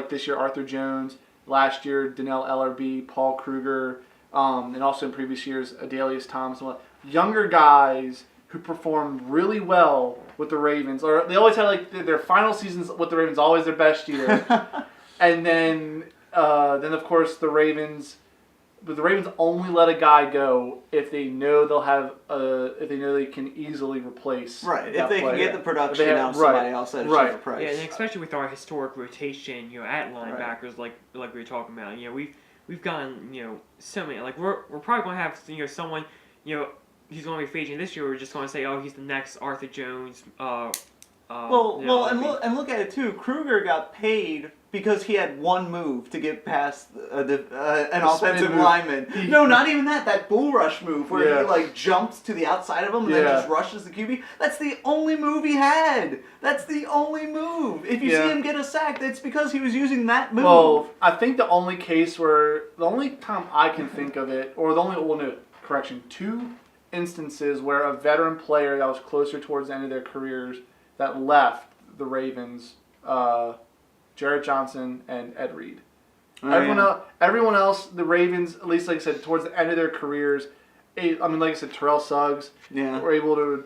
this year Arthur Jones, last year Donnell Ellerbe, Paul Kruger, and also in previous years Adalius Thomas, younger guys who performed really well with the Ravens, or they always had like their final seasons with the Ravens, always their best year, and then of course the Ravens only let a guy go if they know they can easily replace right. that If they player. can get the If production they have- out of somebody else at a right. cheaper price. Yeah, and especially with our historic rotation, at linebackers, like we were talking about, we've gotten so many. Like we're probably going to have someone he's going to be free agent this year. We're just going to say, oh, he's the next Arthur Jones. And look at it too. Kruger got paid because he had one move to get past an offensive move. lineman. No, not even that. That bull rush move where Yeah. he like jumps to the outside of him and then Yeah. just rushes the QB. That's the only move he had. That's the only move. If you Yeah. see him get a sack, that's because he was using that move. Well, I think the only time I can think of it, or two instances where a veteran player that was closer towards the end of their careers that left the Ravens, Jarrett Johnson and Ed Reed. Everyone else, the Ravens, at least like I said, towards the end of their careers, like I said, Terrell Suggs, were able to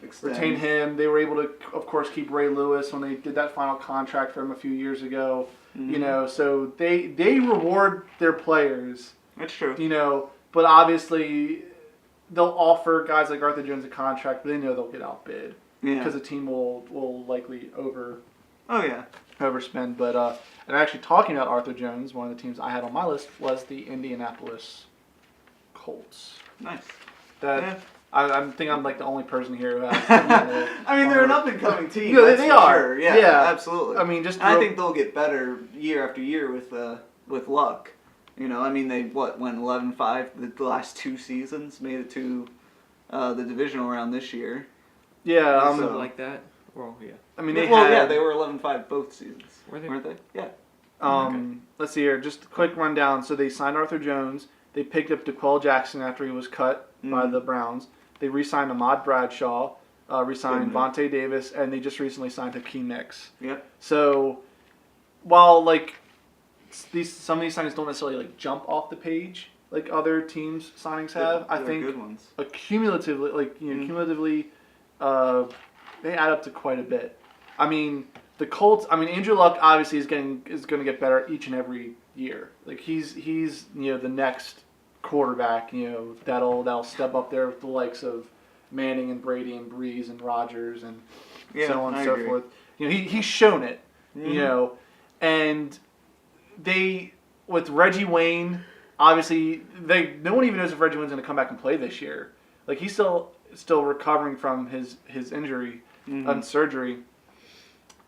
Extend. retain him. They were able to, of course, keep Ray Lewis when they did that final contract for him a few years ago. Mm-hmm. So they reward their players. That's true. But obviously they'll offer guys like Arthur Jones a contract, but they know they'll get outbid because the team will likely overspend. But and actually talking about Arthur Jones, one of the teams I had on my list was the Indianapolis Colts. Nice. I think I'm like the only person here who has. I mean, they're an up-and-coming team. Yeah, that's they for are. Sure. Yeah, Yeah. absolutely. I mean, I think they'll get better year after year with luck. I mean, they went 11-5 the last 2 seasons, made it to the divisional round this year. Yeah, something like that. Well, yeah. I mean, they were 11-5 both seasons. Were they? Weren't they? Yeah. Let's see here. Just a quick rundown. So they signed Arthur Jones. They picked up DeQuell Jackson after he was cut by the Browns. They re-signed Ahmad Bradshaw, re-signed Vontae Davis, and they just recently signed Hakeem Nicks. Yep. So while some of these signings don't necessarily jump off the page, like other teams' signings have. I They're think good ones. cumulatively, cumulatively, they add up to quite a bit. I mean, the Colts. I mean, Andrew Luck obviously is going to get better each and every year. Like he's the next quarterback that'll step up there with the likes of Manning and Brady and Breeze and Rodgers and so on and so forth. He's shown it. Mm-hmm. And they with Reggie Wayne. Obviously, no one even knows if Reggie Wayne's going to come back and play this year. Like he's still recovering from his injury and surgery.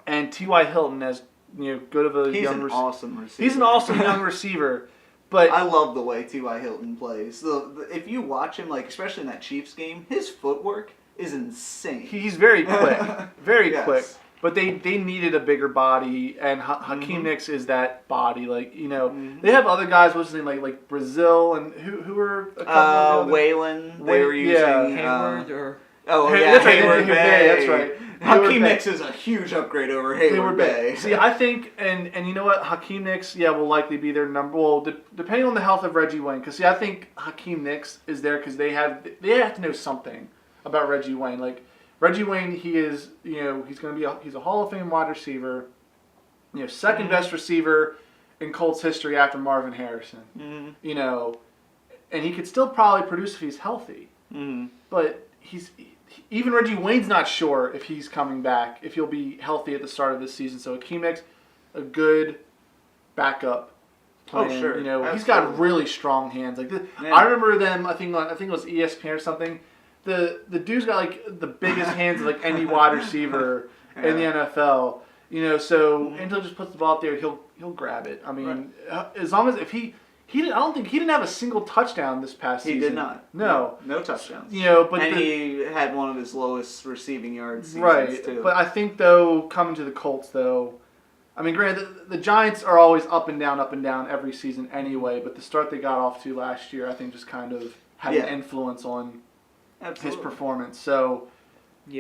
And T.Y. Hilton, as good of a young receiver. Awesome receiver. He's an awesome young receiver. But I love the way T.Y. Hilton plays. If you watch him, like especially in that Chiefs game, his footwork is insane. He's very quick, very Yes. quick. But they needed a bigger body, and Hakeem Nicks is that body. Like they have other guys. What's his name? Like Brazil and who were a couple of Waylon. They were using Hayward or that's right, Hayward Bay. That's right. Hakeem Nicks is a huge upgrade over Hayward Bay. See, I think, and you know what, Hakeem Nicks, will likely be their number. Well, depending on the health of Reggie Wayne, because I think Hakeem Nicks is there because they have to know something about Reggie Wayne. Like Reggie Wayne, he is, he's going to be he's a Hall of Fame wide receiver, second best receiver in Colts history after Marvin Harrison. And he could still probably produce if he's healthy. But even Reggie Wayne's not sure if he's coming back, if he'll be healthy at the start of this season. So Hakeem Nicks, a good backup plan. Oh, sure. He's got really strong hands. Like I remember them. I think it was ESPN or something. The dude's got like the biggest hands of like any wide receiver in the NFL. So until he just puts the ball out there, he'll grab it. I mean, as long as I don't think he didn't have a single touchdown this past season. He did not. No touchdowns. But he had one of his lowest receiving yards seasons too. But I think though, coming to the Colts though, I mean, granted, the Giants are always up and down every season anyway. But the start they got off to last year, I think, just kind of had an influence on his performance. So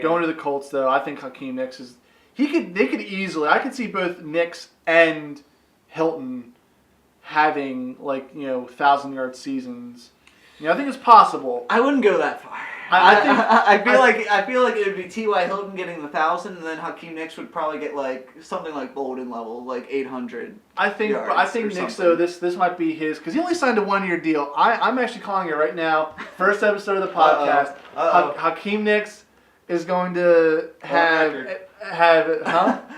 going to the Colts though, I think Hakeem Nicks is. They could easily. I could see both Nicks and Hilton having 1,000-yard seasons. I think it's possible. I wouldn't go that far. I feel like it would be T.Y. Hilton getting the 1,000, and then Hakeem Nicks would probably get something like Bolden level, 800. I think Nicks though this might be his because he only signed a 1-year deal. I'm actually calling it right now. First episode of the podcast. Hakeem Nicks is going to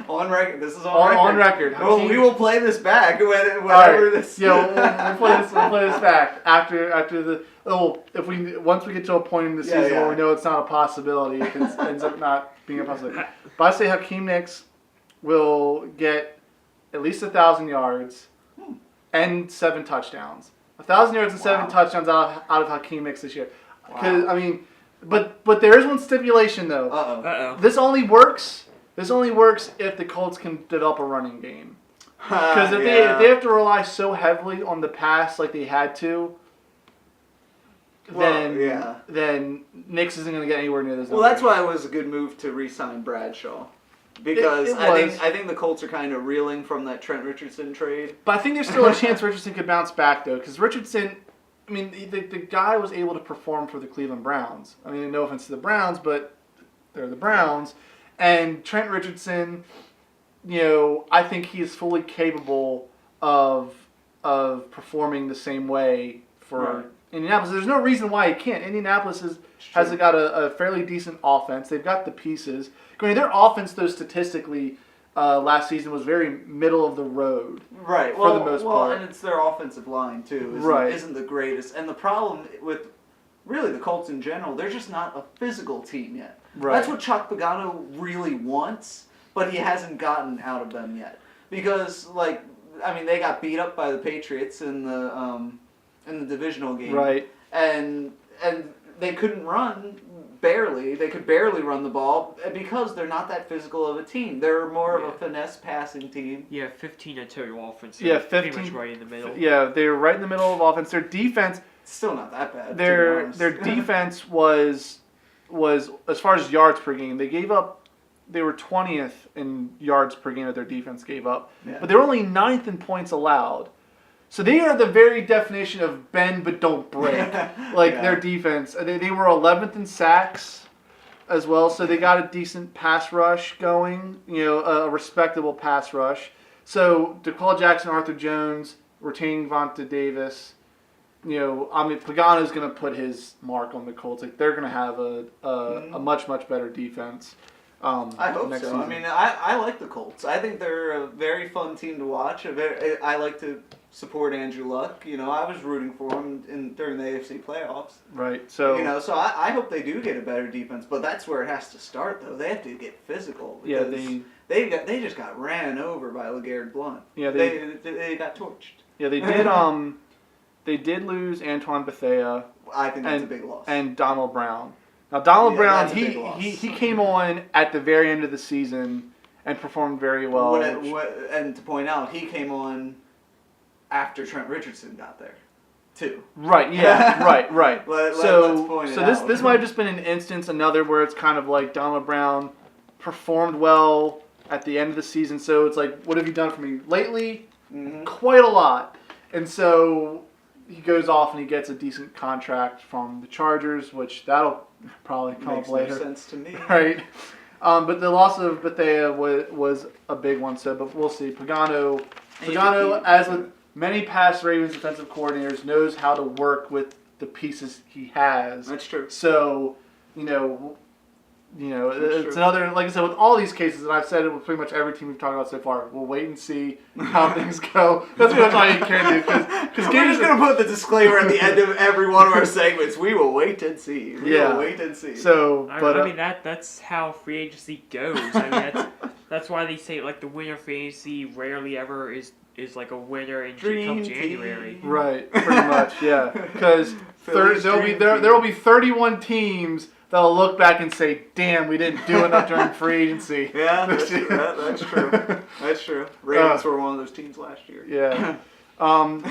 on record. This is on record. On record. Well, we will play this back whenever this. We'll play this back after the. Once we get to a point in the season where we know it's not a possibility, it ends up not being a possibility. But I say Hakeem Nicks will get at least 1,000 yards and 7 touchdowns. 1,000 yards and 7 touchdowns out of Hakeem Nicks this year. Because I mean, but there is one stipulation though. Uh-oh. This only works if the Colts can develop a running game. Because if they have to rely so heavily on the pass like they had to, then Nicks isn't going to get anywhere near those numbers. Well, that's why it was a good move to re-sign Bradshaw. Because I think the Colts are kind of reeling from that Trent Richardson trade. But I think there's still a chance Richardson could bounce back though, because Richardson, I mean, the guy was able to perform for the Cleveland Browns. I mean, no offense to the Browns, but they're the Browns. And Trent Richardson, I think he is fully capable of performing the same way for Indianapolis. There's no reason why he can't. Indianapolis has got a fairly decent offense. They've got the pieces. I mean, their offense, though, statistically, last season was very middle of the road. Right. For the most part. And it's their offensive line, too. Isn't the greatest. And the problem with really the Colts in general, they're just not a physical team yet. Right. That's what Chuck Pagano really wants, but he hasn't gotten out of them yet. Because, they got beat up by the Patriots in the divisional game. Right. And they couldn't run barely. They could barely run the ball because they're not that physical of a team. They're more of a finesse passing team. Yeah, 15 in total offense. Yeah, 15. Pretty much right in the middle. Yeah, they're right in the middle of offense. Their defense... Still not that bad. Their defense was as far as yards per game, they were 20th in yards per game that their defense gave up. Yeah. But they were only 9th in points allowed. So they are the very definition of bend but don't break. Their defense. They were 11th in sacks as well, so they got a decent pass rush going, a respectable pass rush. So DeQuell Jackson, Arthur Jones, retaining Vonta Davis. Pagano's going to put his mark on the Colts. They're going to have a much, much better defense. I hope so. Season. I mean, I like the Colts. I think they're a very fun team to watch. I like to support Andrew Luck. I was rooting for him during the AFC playoffs. Right. So so I hope they do get a better defense, but that's where it has to start, though. They have to get physical. Yeah, they just got ran over by LeGarrette Blount. Yeah, they got torched. Yeah, they did. They did lose Antoine Bethea. I think that's a big loss. And Donald Brown. Now, Donald Brown, he came on at the very end of the season and performed very well. And to point out, he came on after Trent Richardson got there, too. Right, yeah, right. Let's point it out. This might have just been an instance, another where it's kind of like Donald Brown performed well at the end of the season. So it's like, what have you done for me lately? Mm-hmm. Quite a lot. And so he goes off and he gets a decent contract from the Chargers, which that'll probably come up later. Makes no sense to me. Right. But the loss of Bethea was a big one. So, but we'll see. Pagano, as with many past Ravens defensive coordinators, knows how to work with the pieces he has. That's true. So, it's another, like I said, with all these cases, and I've said it with pretty much every team we've talked about so far, we'll wait and see how things go. That's pretty much all you can do. Because we're just going to put the disclaimer at the end of every one of our segments. We will wait and see. We will wait and see. So, that's how free agency goes. I mean, that's why they say, like, the winner of free agency rarely ever is like a winner in come January. Right, pretty much, yeah. Because there will be 31 teams that'll look back and say, "Damn, we didn't do enough during free agency." Yeah, that's true. That's true. Ravens were one of those teams last year. Yeah.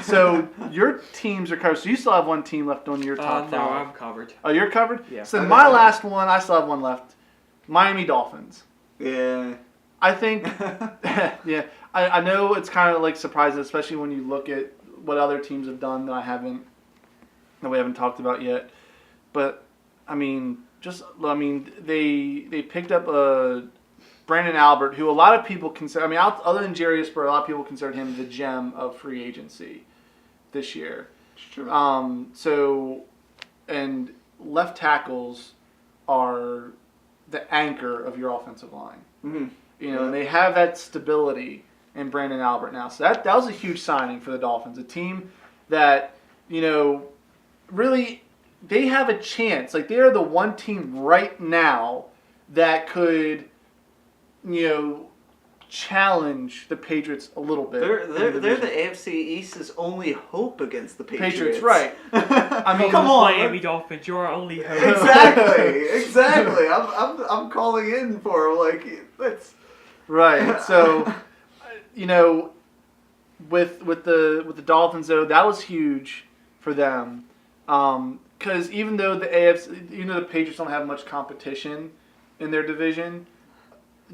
So your teams are covered. So you still have one team left on your top five. No, I'm covered. Oh, you're covered? Yeah. So my last one, I still have one left. Miami Dolphins. Yeah. I think, yeah. I know it's kind of like surprising, especially when you look at what other teams have done that we haven't talked about yet. But I mean, they picked up Brandon Albert, who a lot of people consider. I mean, other than Jerry Spur, a lot of people considered him the gem of free agency this year. It's true. And left tackles are the anchor of your offensive line. Mm-hmm. And they have that stability in Brandon Albert now. So that was a huge signing for the Dolphins. A team that, really, they have a chance. Like, they are the one team right now that could, challenge the Patriots a little bit. They're the AFC East's only hope against the Patriots. Right. I mean, come on, Miami Dolphins, you're our only hope. Exactly. I'm calling in for that's right. So, with the Dolphins though, that was huge for them. Because even though the Patriots don't have much competition in their division.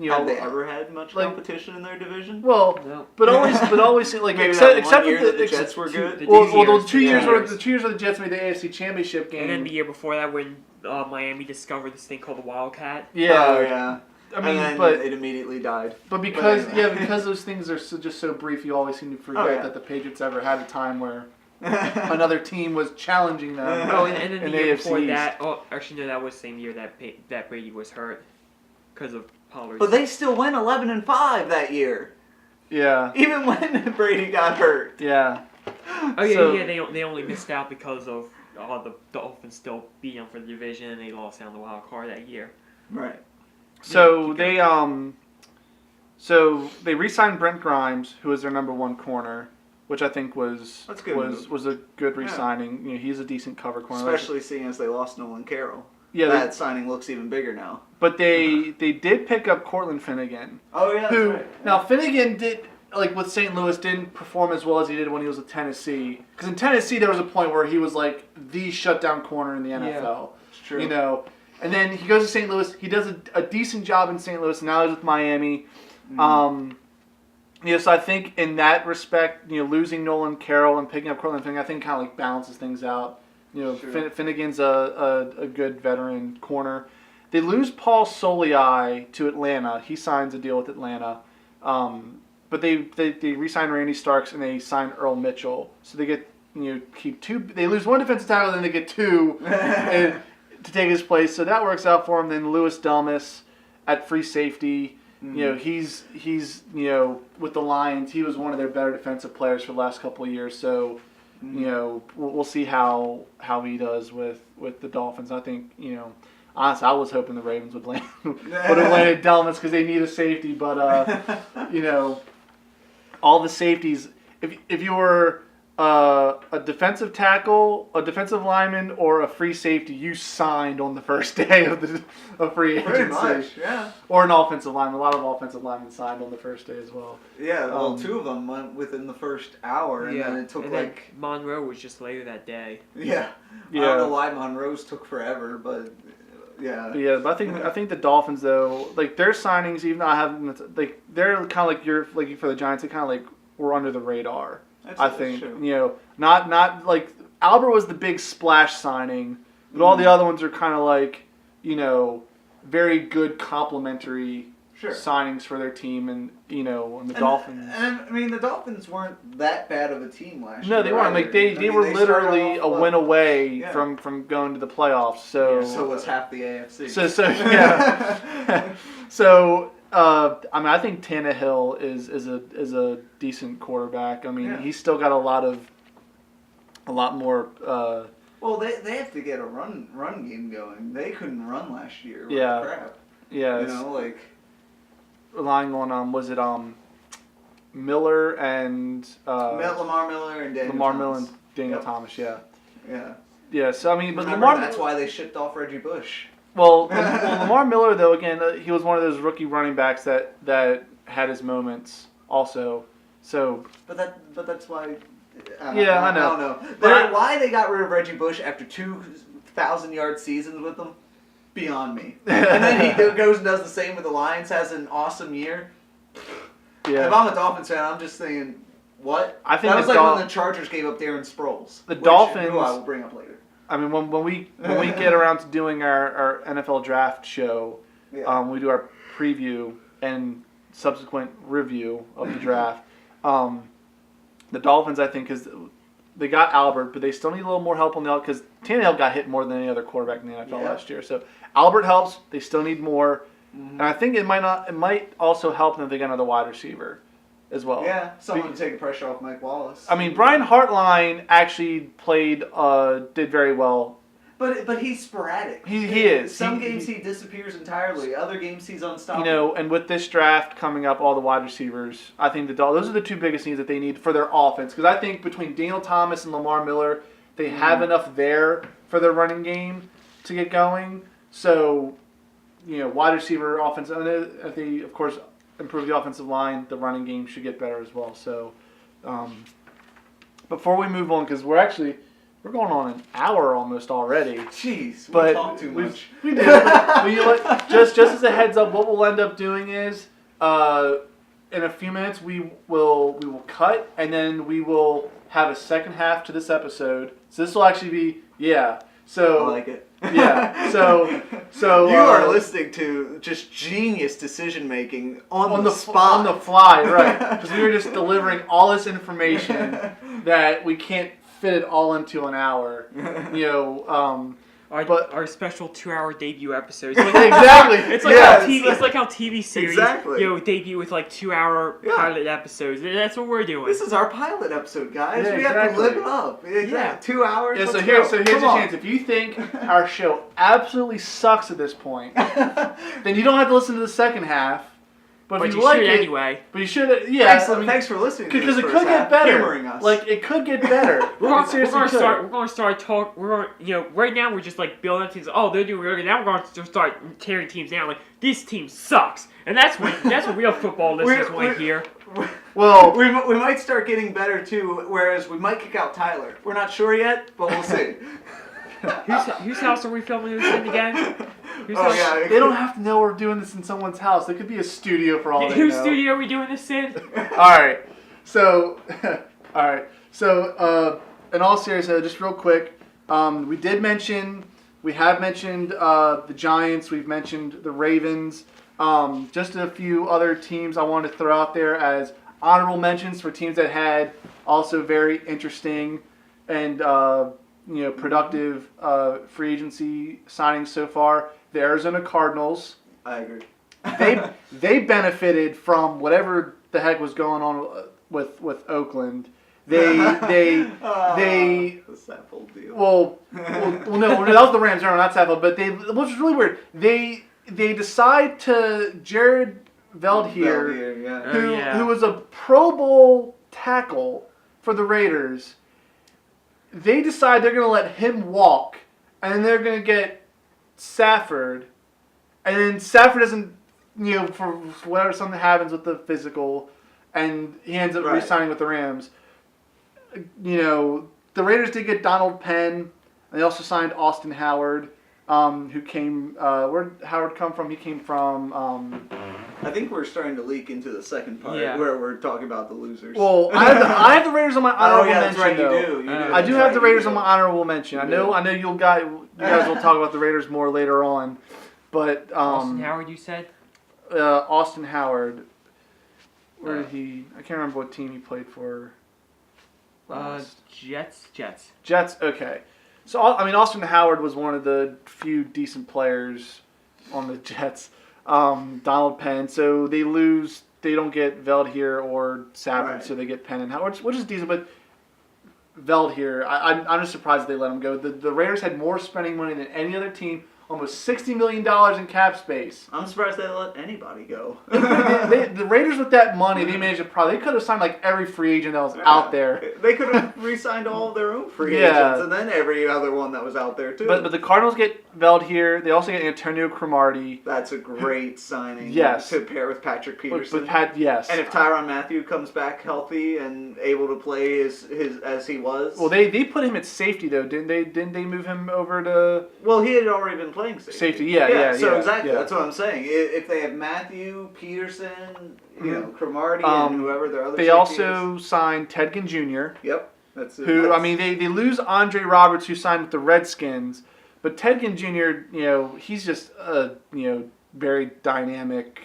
Have they ever had much competition in their division? Well, no. but always like maybe except the Jets were good. The 2 years where the Jets made the AFC Championship game, and then the year before that when Miami discovered this thing called the Wildcat. Yeah, oh, yeah. I mean, and then but it immediately died. But because those things are just so brief, you always seem to forget that the Patriots ever had a time where another team was challenging them. And then the year before that, actually no, that was the same year that Brady was hurt because of Pollard. But they still went 11-5 that year. Yeah. Even when Brady got hurt. Yeah. Oh yeah, they only missed out because of the Dolphins still beat them for the division and they lost out on the wild card that year. Right. So they re-signed Brent Grimes, who was their number one corner, which I think was a good re-signing. Yeah. He's a decent cover corner, especially seeing as they lost Nolan Carroll. Yeah, that signing looks even bigger now. But they did pick up Cortland Finnegan. Oh yeah, that's right. Now Finnegan did with St. Louis didn't perform as well as he did when he was with Tennessee. Because in Tennessee there was a point where he was like the shutdown corner in the NFL. Yeah, it's true. And then he goes to St. Louis. He does a decent job in St. Louis. And now he's with Miami. Yes, I think in that respect, losing Nolan Carroll and picking up Cortland Finnegan, I think kind of like balances things out. Sure. Finnegan's a good veteran corner. They lose Paul Soliai to Atlanta. He signs a deal with Atlanta. But they re-sign Randy Starks and they sign Earl Mitchell. So they get keep two. They lose one defensive tackle, then they get two to take his place. So that works out for him. Then Louis Delmas at free safety. He's with the Lions. He was one of their better defensive players for the last couple of years. So we'll see how he does with the Dolphins. I think honestly, I was hoping the Ravens would have landed Delmas because they need a safety. But all the safeties. If you were a defensive tackle, a defensive lineman, or a free safety, you signed on the first day of free agency. Pretty much, yeah. Or an offensive lineman. A lot of offensive linemen signed on the first day as well. Yeah, well, two of them went within the first hour, and then it took then Monroe was just later that day. Yeah. I don't know why Monroe's took forever, but yeah. Yeah, but I think the Dolphins though, like their signings, even though I haven't, like they're kind of like for the Giants, they kind of like were under the radar. I think not like Albert was the big splash signing, but all the other ones are kind of like very good complementary signings for their team, and the Dolphins. And I mean the Dolphins weren't that bad of a team last year. No, they weren't. Like they were literally a win away from going to the playoffs. So was half the AFC. So yeah. So. I think Tannehill is a decent quarterback. I mean, he's still got a lot more. Well, they have to get a run game going. They couldn't run last year. Crap. Yeah. Relying on was it Miller and Lamar Miller and Daniel Thomas. Yeah. Yeah. Yeah. So I mean, but that's why they shipped off Reggie Bush. Well, Lamar Miller, though, again, he was one of those rookie running backs that had his moments also. So, but that's why. I know. I don't know. Why they got rid of Reggie Bush after 2,000-yard seasons with him, beyond me. And then he goes and does the same with the Lions, has an awesome year. Yeah. If I'm a Dolphins fan, I'm just thinking, what? I think that was like when the Chargers gave up Darren Sproles. Dolphins. Who I will bring up later. I mean, when we get around to doing our NFL draft show, we do our preview and subsequent review of the draft. The Dolphins, I think, because they got Albert, but they still need a little more help on the out because Tannehill got hit more than any other quarterback in the NFL last year. So Albert helps. They still need more, and I think it might also help them if they get another wide receiver as well. Yeah, someone to take the pressure off Mike Wallace. I mean, Brian Hartline actually did very well. But he's sporadic. He is. Some games he disappears entirely. Other games he's unstoppable. And with this draft coming up, all the wide receivers, I think those are the two biggest needs that they need for their offense. Because I think between Daniel Thomas and Lamar Miller, they have enough there for their running game to get going. So, wide receiver, offense, and if they, of course, improve the offensive line, the running game should get better as well. So, before we move on, because we're going on an hour almost already. Jeez, we talk too much. We did. But just as a heads up, what we'll end up doing is, in a few minutes we will cut, and then we will have a second half to this episode. So this will actually be So I like it. Yeah. So you are listening to just genius decision making on the spot, on the fly, right? Because we were just delivering all this information that we can't fit it all into an hour. Our special 2-hour debut episodes. Exactly. It's like how TV. It's like how TV series debut with like 2-hour pilot episodes. That's what we're doing. This is our pilot episode, guys. Yeah, we have to live it up. Yeah, 2 hours. Yeah. So here's a chance. If you think our show absolutely sucks at this point, then you don't have to listen to the second half. But if you like it anyway. But you should. Yeah. Thanks for listening. Because it could get better. Like it could get better. We're gonna start talk. Right now we're just like building up teams. Oh, they're doing really good. Now we're going to start tearing teams down. Like this team sucks, and that's what real football listeners want to hear. Well, we might start getting better too. Whereas we might kick out Tyler. We're not sure yet, but we'll see. Whose house are we filming this in again? yeah. They don't have to know we're doing this in someone's house. It could be a studio for all they Whose know. studio are we doing this in? Alright. So, in all seriousness, just real quick, we have mentioned the Giants, we've mentioned the Ravens, just a few other teams I wanted to throw out there as honorable mentions for teams that had also very interesting and productive free agency signings so far. The Arizona Cardinals. I agree. They benefited from whatever the heck was going on with Oakland. They the Saffold deal. well no, that was the Rams, not Saffold, but which was really weird. They decide to Jared Veldheer, yeah. who was a Pro Bowl tackle for the Raiders. They decide they're going to let him walk, and they're going to get Safford, and then Safford doesn't, for whatever something happens with the physical, and he ends up re-signing with the Rams. The Raiders did get Donald Penn, and they also signed Austin Howard, who came, where did Howard come from? He came from... I think we're starting to leak into the second part where we're talking about the losers. Well, I have the Raiders on my honorable mention. That's right, though. you do. I do have the Raiders on my honorable mention. I know you guys will talk about the Raiders more later on, but Austin Howard, you said? Austin Howard. Where did he? I can't remember what team he played for. Jets. Jets. Okay. So Austin Howard was one of the few decent players on the Jets. Donald Penn. So they lose. They don't get Veldheer or Safford, so they get Penn and Howard, which is decent. But Veldheer, I'm just surprised they let him go. The Raiders had more spending money than any other team. Almost $60 million in cap space. I'm surprised they let anybody go. The Raiders with that money, they managed to they could have signed like every free agent that was out there. They could have re-signed all of their own free agents, and then every other one that was out there too. But the Cardinals get Veldheer. They also get Antonio Cromartie. That's a great signing. Yes. To pair with Patrick Peterson. Yes. And if Tyrann Mathieu comes back healthy and able to play as he was. Well, they put him at safety though, didn't they? Didn't they move him over to? Well, he had already been playing safety. Yeah. So exactly, that's what I'm saying. If they have Matthew, Peterson, Cromartie, and whoever their other. They also signed Ted Ginn Jr. Yep, that's it. They lose Andre Roberts, who signed with the Redskins, but Ted Ginn Jr. He's just a very dynamic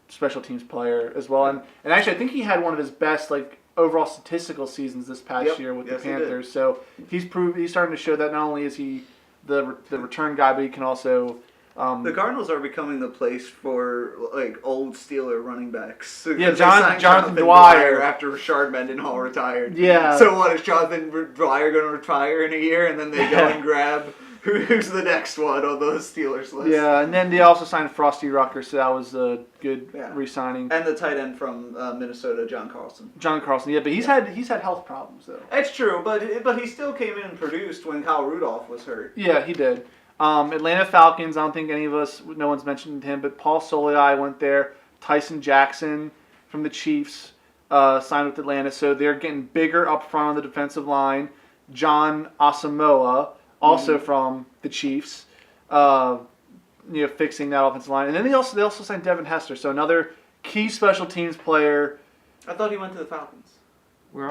special teams player as well, and actually I think he had one of his best overall statistical seasons this past year with the Panthers. So he's starting to show that not only is he the return guy, but he can also. The Cardinals are becoming the place for old Steeler running backs. Yeah, Jonathan Dwyer after Rashard Mendenhall retired. Yeah. So what is Jonathan Dwyer going to retire in a year, and then they go and grab who's the next one on the Steelers list? Yeah, and then they also signed Frosty Rucker, so that was a good re-signing. And the tight end from Minnesota, John Carlson. Yeah, but he's had health problems though. That's true, but he still came in and produced when Kyle Rudolph was hurt. Yeah, he did. Atlanta Falcons, I don't think no one's mentioned him, but Paul Soliai went there. Tyson Jackson from the Chiefs signed with Atlanta, so they're getting bigger up front on the defensive line. John Asamoah, also from the Chiefs, fixing that offensive line. And then they also signed Devin Hester, so another key special teams player. I thought he went to the Falcons.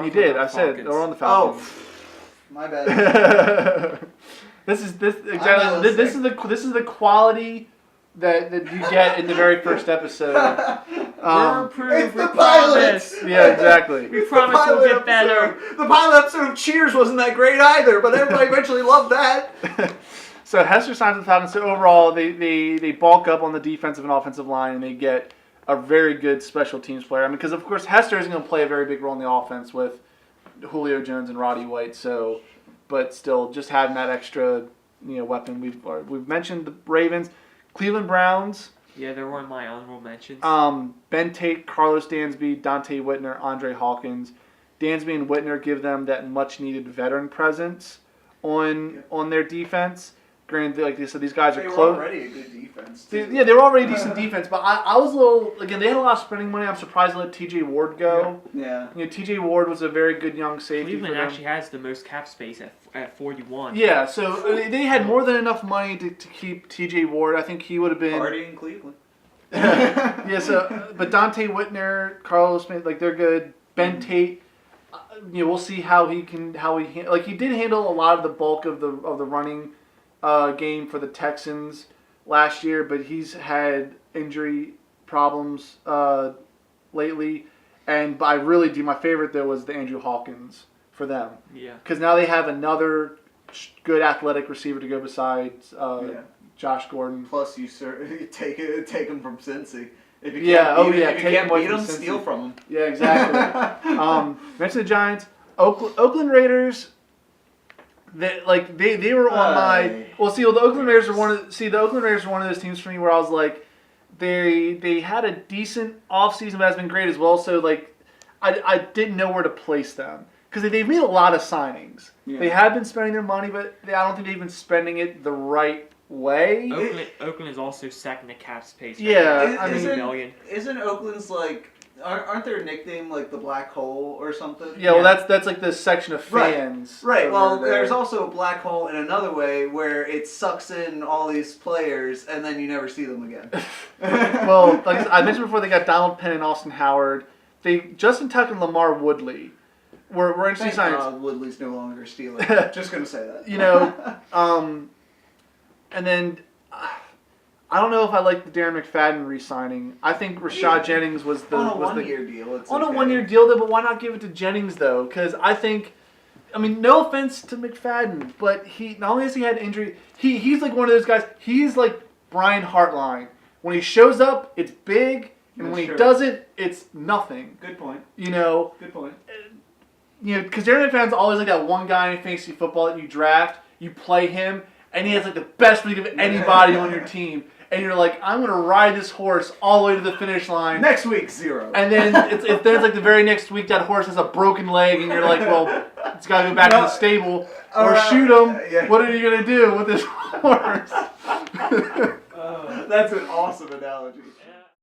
He did. I said we're on the Falcons. Oh, my bad. This is the quality that you get in the very first episode. It's the pilot. Yeah, exactly. We promise we'll get better. The pilot episode of Cheers wasn't that great either, but everybody eventually loved that. So Hester signs with the Falcons. So overall, they bulk up on the defensive and offensive line, and they get a very good special teams player. Because of course Hester isn't going to play a very big role in the offense with Julio Jones and Roddy White. So. But still, just having that extra, weapon. We've mentioned the Ravens, Cleveland Browns. Yeah, they're one of my honorable mentions. Ben Tate, Carlos Dansby, Dante Whitner, Andre Hawkins. Dansby and Whitner give them that much needed veteran presence on their defense. Granted, like they said, these guys are They were close. already a good defense. Too. Yeah, they were already decent defense, but I was a little, again, they had a lot of spending money. I'm surprised they let TJ Ward go. Yeah. You know, TJ Ward was a very good young safety Cleveland for them. actually has the most cap space at 41. Yeah, so they had more than enough money to keep TJ Ward. I think he would have been. Party in Cleveland. Yeah, so, but Dante Whitner, Carlos Smith, like, they're good. Ben Tate, you know, we'll see how he did handle a lot of the bulk of the running game for the Texans last year, but he's had injury problems lately. And I really do. My favorite though was the Andrew Hawkins for them. Yeah. Because now they have another good athletic receiver to go besides Josh Gordon. Plus, you take him from Cincy. If you Yeah, can't beat yeah, him, if take you him can't away beat from him, Cincy. steal from him. Yeah, exactly. Mention the Giants, Oakland Raiders. They were on my. Well, see, the Oakland Raiders are the Oakland Raiders are one of those teams for me where I was like, they had a decent offseason, but has been great as well. So like, I didn't know where to place them because they've made a lot of signings. Yeah. They have been spending their money, but I don't think they've been spending it the right way. Oakland is also second in cap space. Yeah, Right now, I mean- $30 million. Isn't Oakland's like? Aren't their nickname like the Black Hole or something? Yeah, well, that's like the section of Right. fans. Right. over Well, there. there's also a black hole in another way where it sucks in all these players and then you never see them again. Well, like I mentioned before, they got Donald Penn and Austin Howard. Justin Tuck and Lamar Woodley were interesting Thank signings. God Woodley's no longer a Steeler. Just gonna say that. You know, and then I don't know if I like the Darren McFadden re-signing. I think Rashad Jennings was the on a was the one-year deal. It's on a okay. 1-year deal though. But why not give it to Jennings though? Because I think, I mean, no offense to McFadden, but he not only has he had injury, he's like one of those guys. He's like Brian Hartline. When he shows up, it's big, and Yeah, when sure. he doesn't, it's nothing. Good point. You know. Good point. You know, because Darren McFadden's always like that one guy in fantasy football that you draft, you play him, and he has like the best week of anybody on your team. And you're like, I'm going to ride this horse all the way to the finish line. Next week, 0. And then it's like the very next week that horse has a broken leg, and you're like, well, it's got to go back to the stable or shoot him. Yeah. What are you going to do with this horse? That's an awesome analogy.